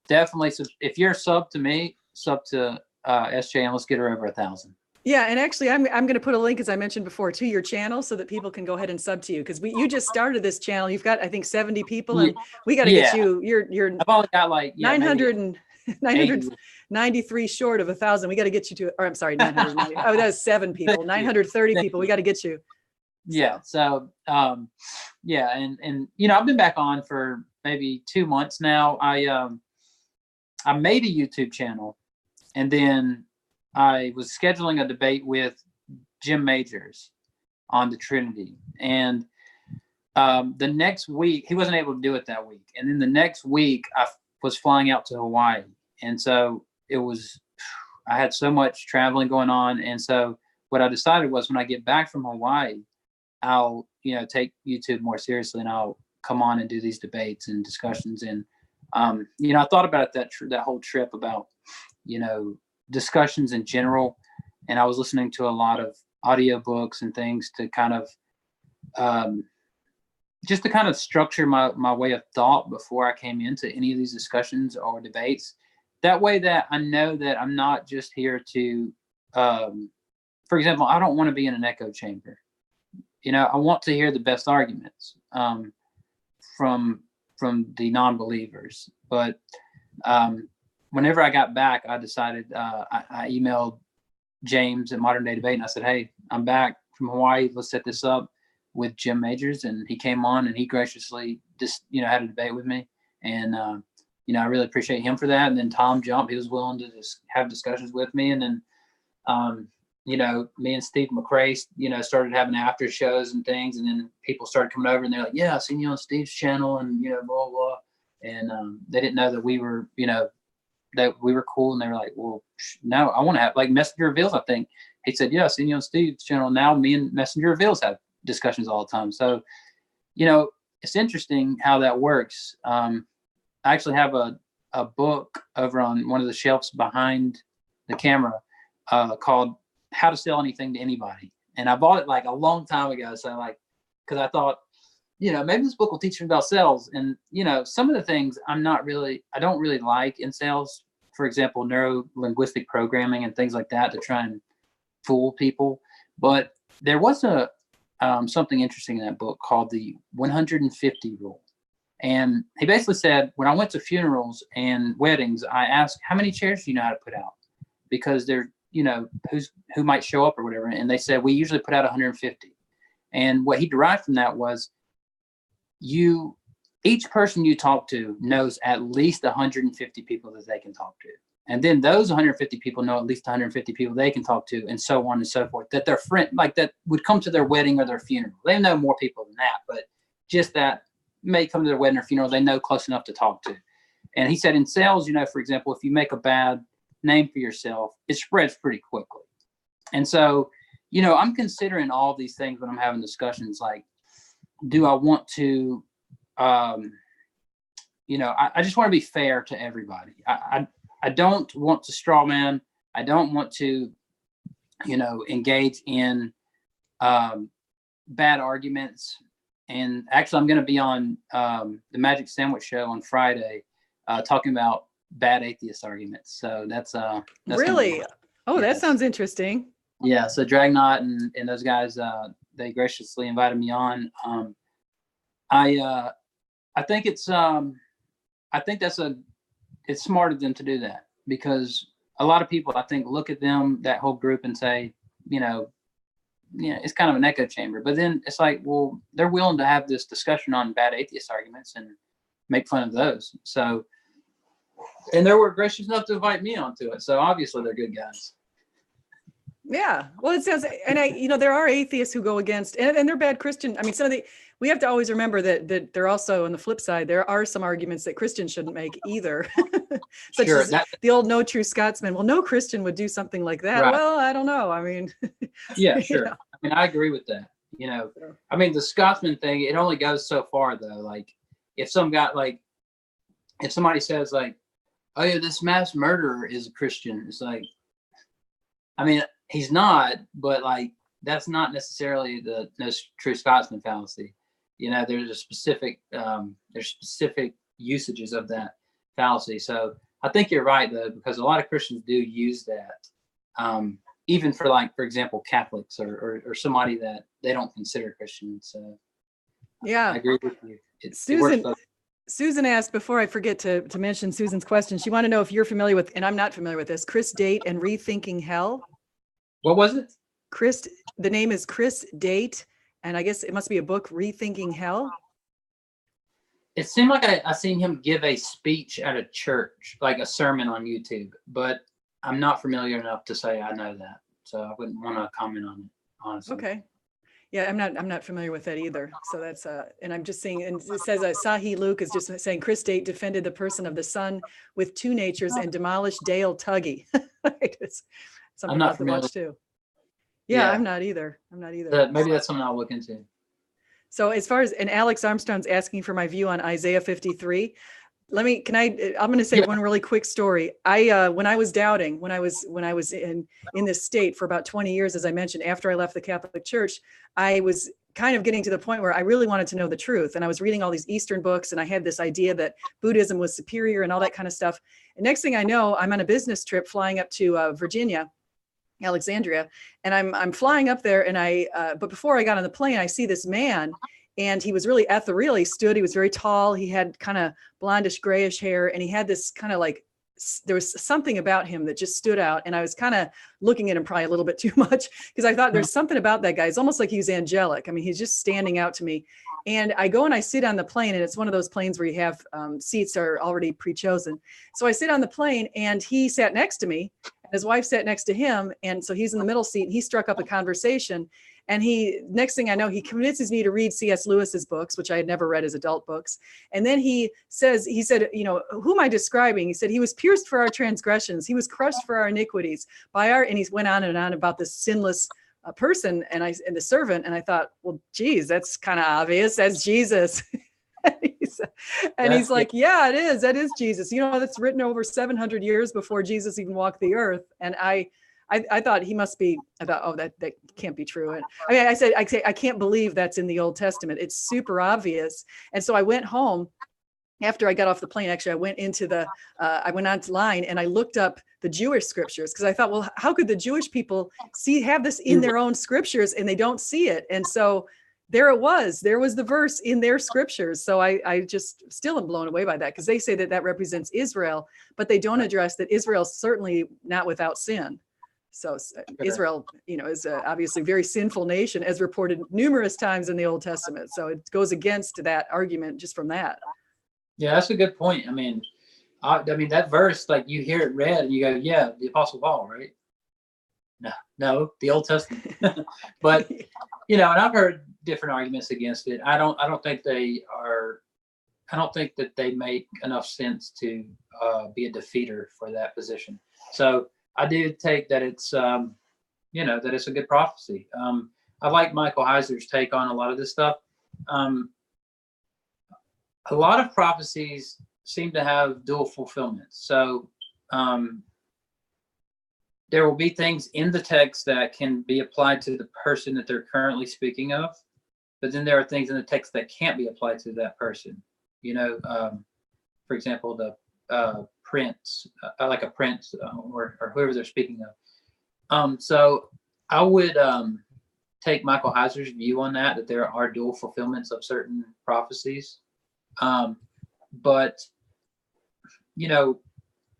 definitely, if you're sub to me, sub to SJ, and let's get her over 1,000. Yeah, and actually, I'm going to put a link, as I mentioned before, to your channel so that people can go ahead and sub to you, because you just started this channel. You've got, I think, 70 people, and we got to get you. You're I've only got like 993 short of 1,000. We got to get you to, or I'm sorry, 990. Oh, that was 7 people. 930 people. We got to get you. Yeah. So, yeah, and I've been back on for maybe 2 months now, I made a YouTube channel, and then I was scheduling a debate with Jim Majors on the Trinity. And the next week, he wasn't able to do it that week. And then the next week, I was flying out to Hawaii. And so I had so much traveling going on. And so what I decided was, when I get back from Hawaii, I'll, take YouTube more seriously, and I'll come on and do these debates and discussions. And, I thought about it that whole trip about, discussions in general. And I was listening to a lot of audiobooks and things to kind of, just to kind of structure my way of thought before I came into any of these discussions or debates. That way that I know that I'm not just here to, for example, I don't want to be in an echo chamber. I want to hear the best arguments from the non-believers. But whenever I got back, I decided, I emailed James at Modern Day Debate, and I said, hey, I'm back from Hawaii. Let's set this up with Jim Majors. And he came on, and he graciously just, had a debate with me. And, I really appreciate him for that. And then Tom jumped. He was willing to just have discussions with me. And then, me and Steve McRae, started having after shows and things. And then people started coming over, and they're like, yeah, I've seen you on Steve's channel, and, blah, blah. And they didn't know that we were, that we were cool. And they were like, well, no, I want to have, like, Messenger Reveals, I think. He said, yeah, I've seen you on Steve's channel. Now me and Messenger Reveals have discussions all the time. So, it's interesting how that works. I actually have a book over on one of the shelves behind the camera called How to Sell Anything to Anybody. And I bought it like a long time ago. So because I thought, maybe this book will teach me about sales. And, some of the things I don't really like in sales, for example, neuro-linguistic programming and things like that, to try and fool people. But there was something interesting in that book called the 150 rule. And he basically said, when I went to funerals and weddings, I asked, how many chairs do you know how to put out? Because they're, who might show up or whatever. And they said, we usually put out 150. And what he derived from that was, each person you talk to knows at least 150 people that they can talk to. And then those 150 people know at least 150 people they can talk to, and so on and so forth, that their friend, like, that would come to their wedding or their funeral. They know more people than that, but just that may come to their wedding or funeral, they know close enough to talk to. And he said in sales, for example, if you make a bad name for yourself, it spreads pretty quickly. And so, I'm considering all these things when I'm having discussions, like, do I want to, I just want to be fair to everybody. I don't want to straw man. I don't want to, engage in bad arguments. And actually, I'm going to be on the Magic Sandwich Show on Friday, talking about bad atheist arguments. So that's really, yes. That sounds interesting. Yeah. So Dragnot and those guys, they graciously invited me on. I think it's smart of them to do that, because a lot of people, I think, look at that whole group, and say, it's kind of an echo chamber. But then it's like, well, they're willing to have this discussion on bad atheist arguments and make fun of those. So, and they were gracious enough to invite me onto it. So obviously they're good guys. Yeah. Well, it sounds, and there are atheists who go against, and they're bad Christian. I mean, we have to always remember that they're also, on the flip side, there are some arguments that Christians shouldn't make either. Such as the old No True Scotsman. Well, no Christian would do something like that. Right. Well, I don't know. I mean, yeah, sure. I mean, I agree with that. I mean, the Scotsman thing, it only goes so far though. Like, if somebody says like, oh yeah, this mass murderer is a Christian, it's like, I mean, he's not, but like, that's not necessarily the True Scotsman fallacy. There's specific usages of that fallacy. So I think you're right though, because a lot of Christians do use that, even for, like, for example, Catholics or somebody that they don't consider Christian. So yeah, I agree with you. Susan asked, before I forget to mention Susan's question, she wanted to know if you're familiar with, and I'm not familiar with this, Chris Date and Rethinking Hell. What was it? The name is Chris Date, and I guess it must be a book, Rethinking Hell. it seemed like I seen him give a speech at a church, like a sermon on YouTube, but I'm not familiar enough to say I know that. So I wouldn't want to comment on it, honestly. Okay. Yeah, I'm not familiar with that either. So that's and I'm just seeing, and it says Sahi Luke is just saying Chris Date defended the person of the Son with two natures and demolished Dale Tuggy. It's something I'll have to watch too. Yeah, I'm not either. Maybe that's something I'll look into. So as far as, and Alex Armstrong's asking for my view on Isaiah 53. I'm going to say one really quick story. When I was doubting, when I was in this state for about 20 years, as I mentioned, after I left the Catholic Church, I was kind of getting to the point where I really wanted to know the truth. And I was reading all these Eastern books, and I had this idea that Buddhism was superior and all that kind of stuff. And next thing I know, I'm on a business trip flying up to Virginia, Alexandria, and I'm flying up there, and but before I got on the plane, I see this man, and he was really ethereal. He was very tall. He had kind of blondish grayish hair, and he had this kind of like, there was something about him that just stood out. And I was kind of looking at him probably a little bit too much, because I thought there's something about that guy. It's almost like he was angelic. I mean, he's just standing out to me. And I go and I sit on the plane, and it's one of those planes where you have seats are already pre-chosen. So I sit on the plane, and he sat next to me, and his wife sat next to him. And so he's in the middle seat, and he struck up a conversation. And next thing I know, he convinces me to read C.S. Lewis's books, which I had never read as adult books. And then he said, you know, who am I describing? He said, he was pierced for our transgressions. He was crushed for our iniquities and he went on and on about this sinless person and the servant. And I thought, well, geez, that's kind of obvious. That's Jesus. And he's like, yeah, it is. That is Jesus. You know, that's written over 700 years before Jesus even walked the earth. And I thought he must be about, oh, that can't be true. And I mean, I can't believe that's in the Old Testament. It's super obvious. And so I went home after I got off the plane. Actually, I went I went online and I looked up the Jewish scriptures, because I thought, well, how could the Jewish people have this in their own scriptures and they don't see it? And so there was the verse in their scriptures. So I just still am blown away by that, because they say that represents Israel, but they don't address that Israel's certainly not without sin. So Israel, you know, is obviously a very sinful nation, as reported numerous times in the Old Testament. So it goes against that argument just from that. Yeah, that's a good point. I mean, that verse, like you hear it read and you go, yeah, the Apostle Paul, right? No, the Old Testament. But, you know, and I've heard different arguments against it. I don't think that they make enough sense to be a defeater for that position. So I do take that it's, you know, that it's a good prophecy. I like Michael Heiser's take on a lot of this stuff. A lot of prophecies seem to have dual fulfillment. So there will be things in the text that can be applied to the person that they're currently speaking of, but then there are things in the text that can't be applied to that person. You know, for example, the prince, like a prince or whoever they're speaking of. So I would take Michael Heiser's view on that there are dual fulfillments of certain prophecies. But, you know,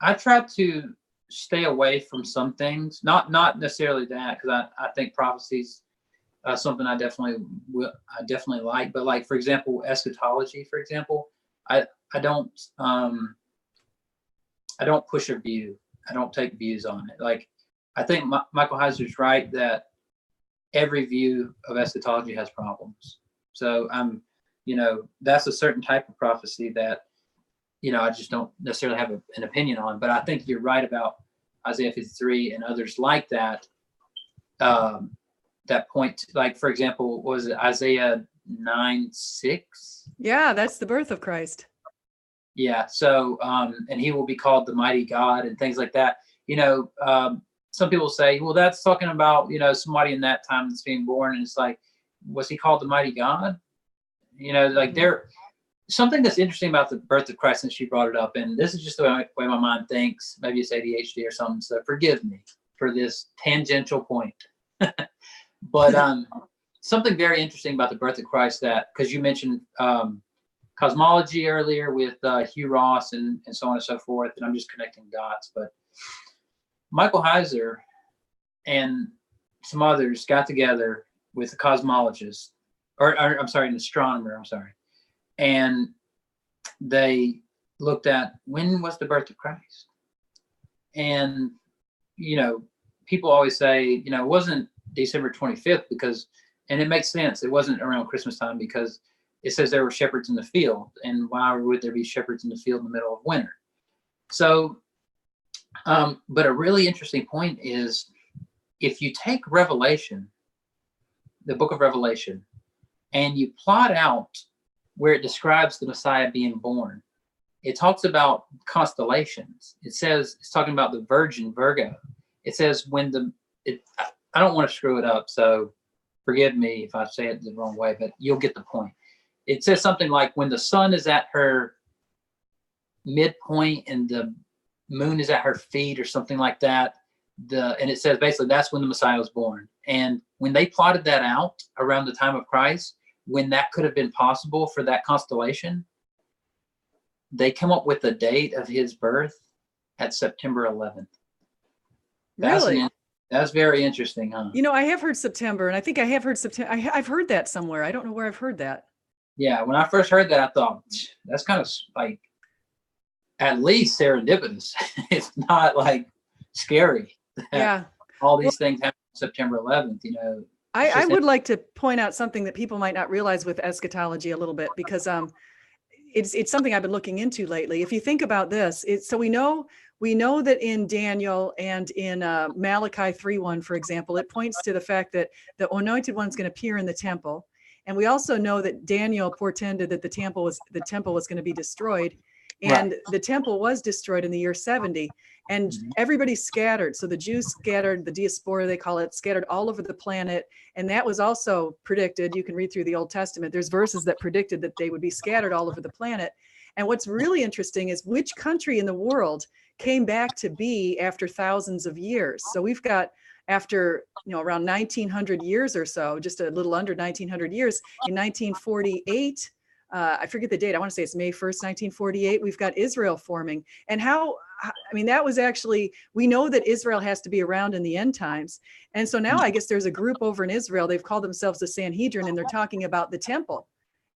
I try to stay away from some things, not necessarily that, because I think prophecies something I definitely like. But like, for example, eschatology, for example, I don't push a view. I don't take views on it. Like, I think Michael Heiser's right that every view of eschatology has problems. So you know, that's a certain type of prophecy that, you know, I just don't necessarily have an opinion on. But I think you're right about Isaiah 53 and others like that. That point, like, for example, was it Isaiah 9:6? Yeah, that's the birth of Christ. Yeah. So, and he will be called the mighty God and things like that. You know, some people say, well, that's talking about, you know, somebody in that time that's being born. And it's like, was he called the mighty God? You know, like something that's interesting about the birth of Christ, since you brought it up, and this is just the way my mind thinks. Maybe it's ADHD or something. So forgive me for this tangential point. But something very interesting about the birth of Christ, that, because you mentioned cosmology earlier with Hugh Ross and so on and so forth, and I'm just connecting dots. But Michael Heiser and some others got together with a cosmologist, or I'm sorry, an astronomer, and they looked at when was the birth of Christ. And, people always say, it wasn't December 25th because, and it makes sense. It wasn't around Christmas time because it says there were shepherds in the field. And why would there be shepherds in the field in the middle of winter? So, but a really interesting point is if you take Revelation, the book of Revelation, and you plot out where it describes the Messiah being born, it talks about constellations. It says, it's talking about the Virgin Virgo. It says I don't want to screw it up, so forgive me if I say it the wrong way, but you'll get the point. It says something like when the sun is at her midpoint and the moon is at her feet or something like that. And it says basically that's when the Messiah was born. And when they plotted that out around the time of Christ, when that could have been possible for that constellation, they come up with the date of his birth at September 11th. Really? That's very interesting, huh? I have heard September, and I think I have heard September. I've heard that somewhere. I don't know where I've heard that. Yeah, when I first heard that, I thought that's kind of like at least serendipitous. It's not like scary. Yeah. All these things happen on September 11th, I would like to point out something that people might not realize with eschatology a little bit, because it's something I've been looking into lately. If you think about this, so we know that in Daniel and in Malachi 3:1, for example, it points to the fact that the anointed one's going to appear in the temple. And we also know that Daniel portended that the temple was going to be destroyed. And the temple was destroyed in the year 70. And everybody scattered. So the Jews scattered, the diaspora, they call it, scattered all over the planet. And that was also predicted. You can read through the Old Testament. There's verses that predicted that they would be scattered all over the planet. And what's really interesting is which country in the world came back to be after thousands of years. So we've got, after around 1900 years or so, just a little under 1900 years, in 1948, I forget the date, I want to say it's May 1st, 1948, we've got Israel forming. And that was actually, we know that Israel has to be around in the end times. And so now I guess there's a group over in Israel, they've called themselves the Sanhedrin, and they're talking about the temple.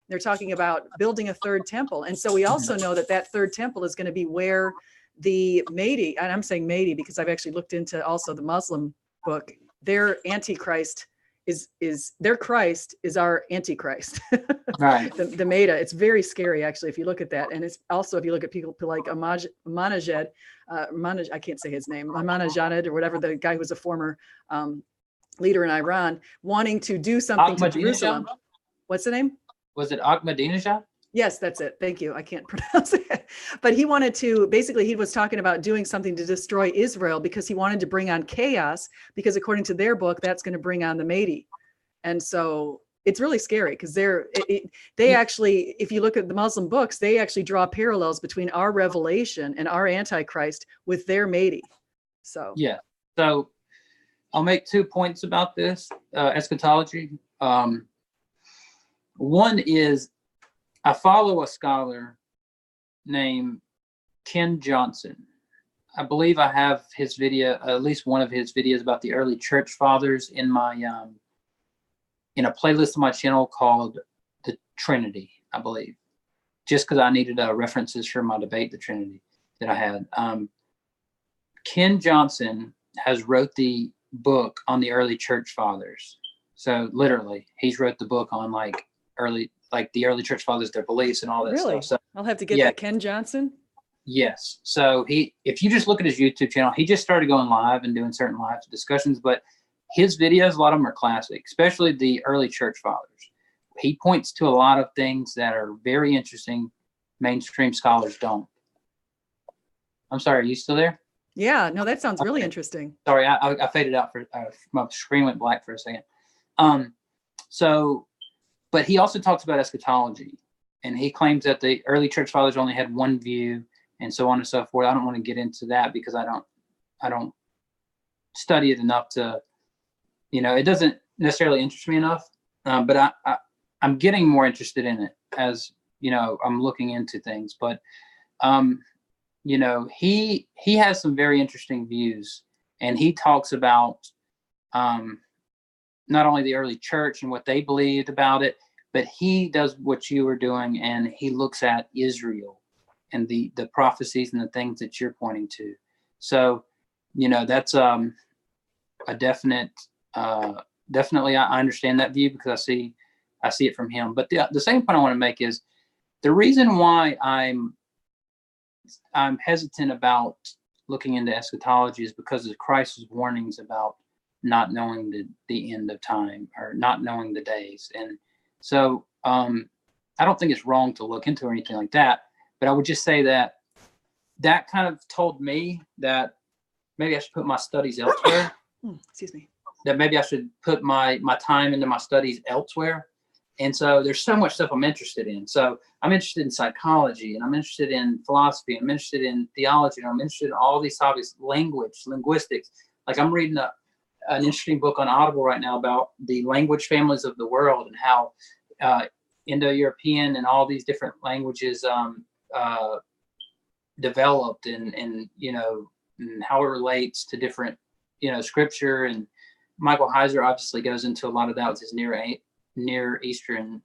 They're talking about building a third temple. And so we also know that third temple is going to be where the Mahdi, and I'm saying Mahdi because I've actually looked into also the Muslim book, their Antichrist their Christ is our Antichrist. Right. the Meda. It's very scary, actually, if you look at that. And it's also, if you look at people like Ahmadinejad, I can't say his name, Ahmadinejad or whatever, the guy who was a former leader in Iran, wanting to do something to Jerusalem. What's the name? Was it Ahmadinejad? Yes, that's it. Thank you. I can't pronounce it. But he wanted to, basically, he was talking about doing something to destroy Israel because he wanted to bring on chaos, because according to their book, that's going to bring on the Mahdi. And so it's really scary because they actually, if you look at the Muslim books, they actually draw parallels between our revelation and our Antichrist with their Mahdi. So, yeah. So I'll make 2 points about this eschatology. One is, I follow a scholar named Ken Johnson. I believe I have his video, at least one of his videos about the early church fathers in my in a playlist on my channel called The Trinity, I believe, just because I needed references for my debate, The Trinity, that I had. Ken Johnson has wrote the book on the early church fathers. So literally, he's wrote the book on the early church fathers, their beliefs and all that stuff. So I'll have to get that. Ken Johnson? Yes. So if you just look at his YouTube channel, he just started going live and doing certain live discussions, but his videos, a lot of them are classic, especially the early church fathers. He points to a lot of things that are very interesting. Mainstream scholars don't. I'm sorry. Are you still there? Yeah, no, that sounds really interesting. Sorry. I faded out my screen went black for a second. But he also talks about eschatology, and he claims that the early church fathers only had one view, and so on and so forth. I don't want to get into that because I don't study it enough to, it doesn't necessarily interest me enough. But I'm getting more interested in it as, I'm looking into things. But, he has some very interesting views, and he talks about not only the early church and what they believed about it, but he does what you were doing, and he looks at Israel and the prophecies and the things that you're pointing to. So, that's a definite, definitely I understand that view because I see it from him. But the same point I want to make is the reason why I'm hesitant about looking into eschatology is because of Christ's warnings about not knowing the end of time or not knowing the days. And so I don't think it's wrong to look into or anything like that. But I would just say that kind of told me that maybe I should put my studies elsewhere. Excuse me. That maybe I should put my time into my studies elsewhere. And so there's so much stuff I'm interested in. So I'm interested in psychology, and I'm interested in philosophy. I'm interested in theology. And I'm interested in all these topics, linguistics. Like I'm reading an interesting book on Audible right now about the language families of the world and how Indo-European and all these different languages developed and and how it relates to different, scripture. And Michael Heiser obviously goes into a lot of that with his Near Eastern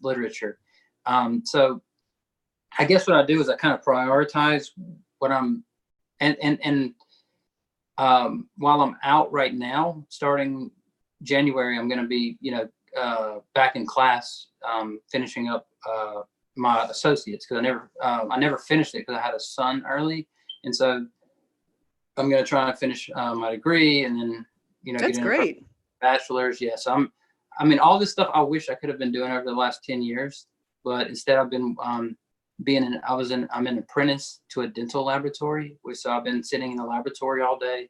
literature. So I guess what I do is I kind of prioritize what I'm, and while I'm out right now, starting January, I'm going to be, back in class, finishing up my associates because I never finished it because I had a son early. And so I'm going to try and finish my degree and then, That's get great. bachelor's. Yes. Yeah, so all this stuff I wish I could have been doing over the last 10 years, but instead I've been I'm an apprentice to a dental laboratory, so I've been sitting in the laboratory all day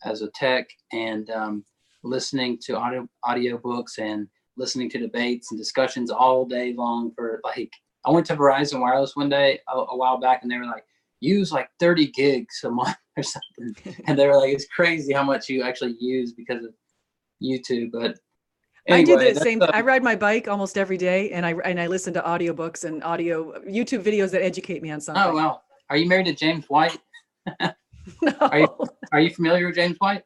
as a tech and listening to audio books and listening to debates and discussions all day long for I went to Verizon Wireless one day a while back and they were like, use like 30 gigs a month or something. And they were like, it's crazy how much you actually use because of YouTube. But anyway, I do the same. I ride my bike almost every day, and I listen to audiobooks and YouTube videos that educate me on something. Oh wow! Are you married to James White? No. Are you familiar with James White?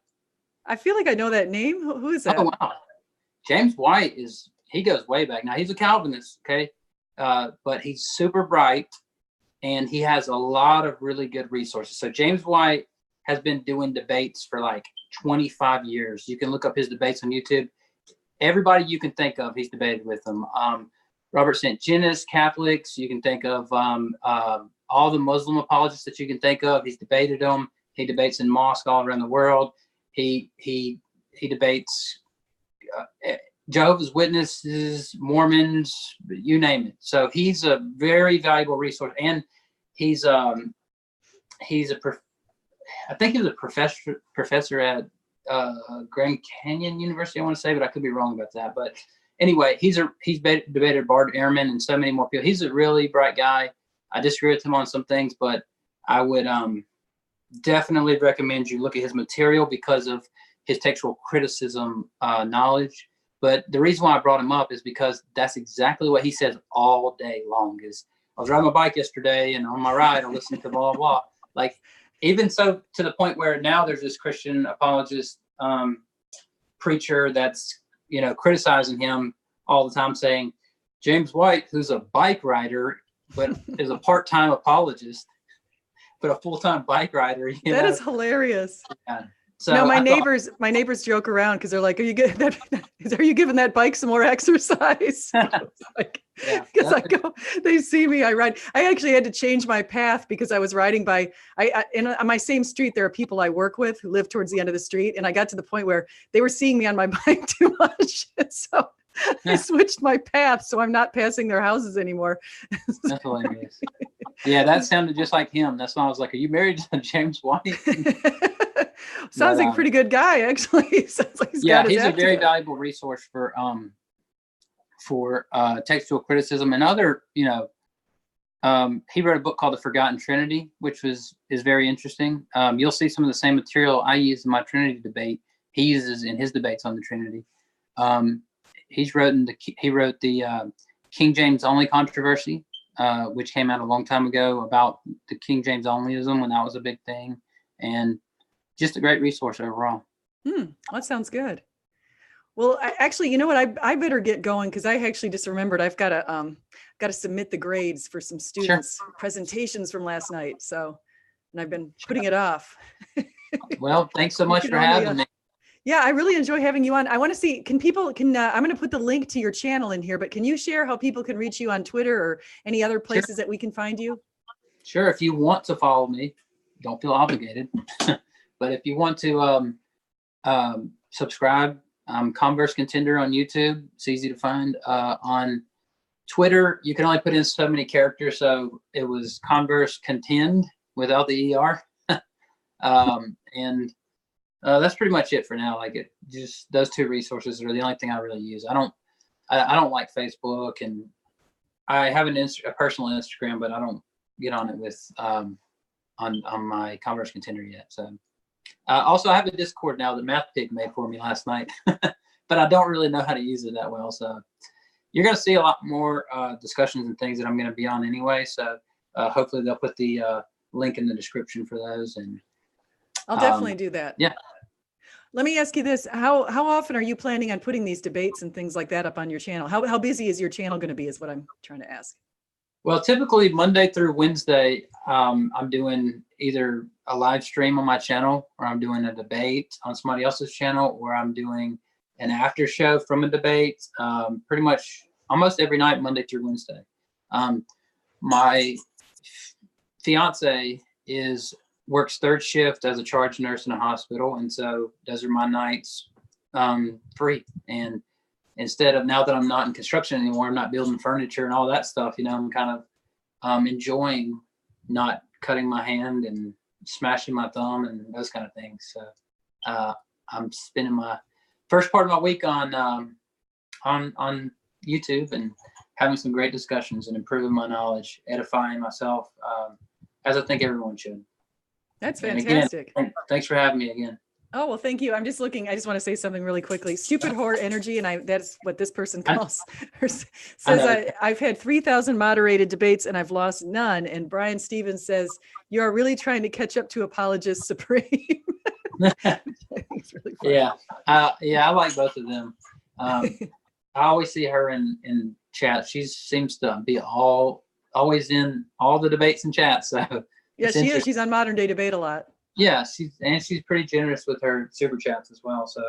I feel like I know that name. Who is that? Oh wow! James White he goes way back. Now he's a Calvinist, okay, but he's super bright, and he has a lot of really good resources. So James White has been doing debates for like 25 years. You can look up his debates on YouTube. Everybody you can think of, he's debated with them. Robert St. Genus, Catholics, you can think of all the Muslim apologists that you can think of. He's debated them. He debates in mosques all around the world. He debates Jehovah's Witnesses, Mormons, you name it. So he's a very valuable resource, and he's I think he was a professor at Grand Canyon University, I want to say, but I could be wrong about that. But anyway, he's debated Bart Ehrman and so many more people. He's a really bright guy. I disagree with him on some things, but I would definitely recommend you look at his material because of his textual criticism knowledge. But the reason why I brought him up is because that's exactly what he says all day long. Is I was riding my bike yesterday, and on my ride, I listened to blah, blah, blah. Like, even so, to the point where now there's this Christian apologist preacher that's, criticizing him all the time, saying James White, who's a bike rider, but is a part-time apologist, but a full-time bike rider. That is hilarious. Yeah. So no, my neighbors joke around because they're like, are you giving that bike some more exercise? They see me, I ride. I actually had to change my path because I was riding by, on my same street, there are people I work with who live towards the end of the street. And I got to the point where they were seeing me on my bike too much. And so I switched my path. So I'm not passing their houses anymore. That's hilarious. Yeah, that sounded just like him. That's why I was like, are you married to James White? Sounds like a pretty good guy, actually. Sounds like he's a very valuable resource for textual criticism and other. He wrote a book called The Forgotten Trinity, which is very interesting. You'll see some of the same material I use in my Trinity debate. He uses in his debates on the Trinity. He wrote the King James only controversy, which came out a long time ago about the King James onlyism when that was a big thing, and just a great resource overall. That sounds good. Well, actually, you know what? I better get going because I actually just remembered I've got to submit the grades for some students' presentations from last night. So, and I've been putting it off. Well, thanks so much can for only, having me. Yeah, I really enjoy having you on. I want to see, I'm going to put the link to your channel in here, but can you share how people can reach you on Twitter or any other places that we can find you? Sure. If you want to follow me, don't feel obligated. But if you want to subscribe, Converse Contender on YouTube. It's easy to find. On Twitter, you can only put in so many characters, so it was Converse Contend without the ER. And that's pretty much it for now. Like, it just, those two resources are the only thing I really use. I don't like Facebook, and I have a personal Instagram, but I don't get on it with on my Converse Contender yet. So also I have a Discord now that Math Pig made for me last night, but I don't really know how to use it that well. So you're going to see a lot more discussions and things that I'm going to be on anyway. So hopefully they'll put the link in the description for those. And I'll definitely do that. Yeah. Let me ask you this. How often are you planning on putting these debates and things like that up on your channel? How busy is your channel going to be is what I'm trying to ask. Well, typically Monday through Wednesday, I'm doing either a live stream on my channel, or I'm doing a debate on somebody else's channel, or I'm doing an after show from a debate, pretty much almost every night, Monday through Wednesday. My fiance works third shift as a charge nurse in a hospital, and so those are my nights free. And instead of, now that I'm not in construction anymore, I'm not building furniture and all that stuff, I'm kind of enjoying not cutting my hand and smashing my thumb and those kind of things. So I'm spending my first part of my week on YouTube and having some great discussions and improving my knowledge, edifying myself, as I think everyone should. That's fantastic. Again, thanks for having me again. Oh, well, thank you. I'm just looking. I just want to say something really quickly. Stupid whore energy. And that's what this person calls says, I've had 3,000 moderated debates and I've lost none. And Brian Stevens says, you are really trying to catch up to Apologist Supreme. It's really funny. Yeah. I like both of them. I always see her in chat. She seems to be always in all the debates and chats. So yeah, she is. She's on Modern Day Debate a lot. Yeah, she's pretty generous with her super chats as well. So,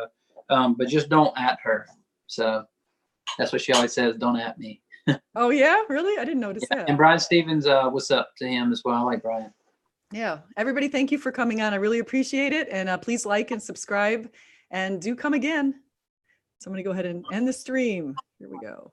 but just don't at her. So that's what she always says. Don't at me. Oh yeah, really? I didn't notice that. And Brian Stevens, what's up to him as well? I like Brian. Yeah, everybody, thank you for coming on. I really appreciate it. And please like and subscribe, and do come again. So I'm going to go ahead and end the stream. Here we go.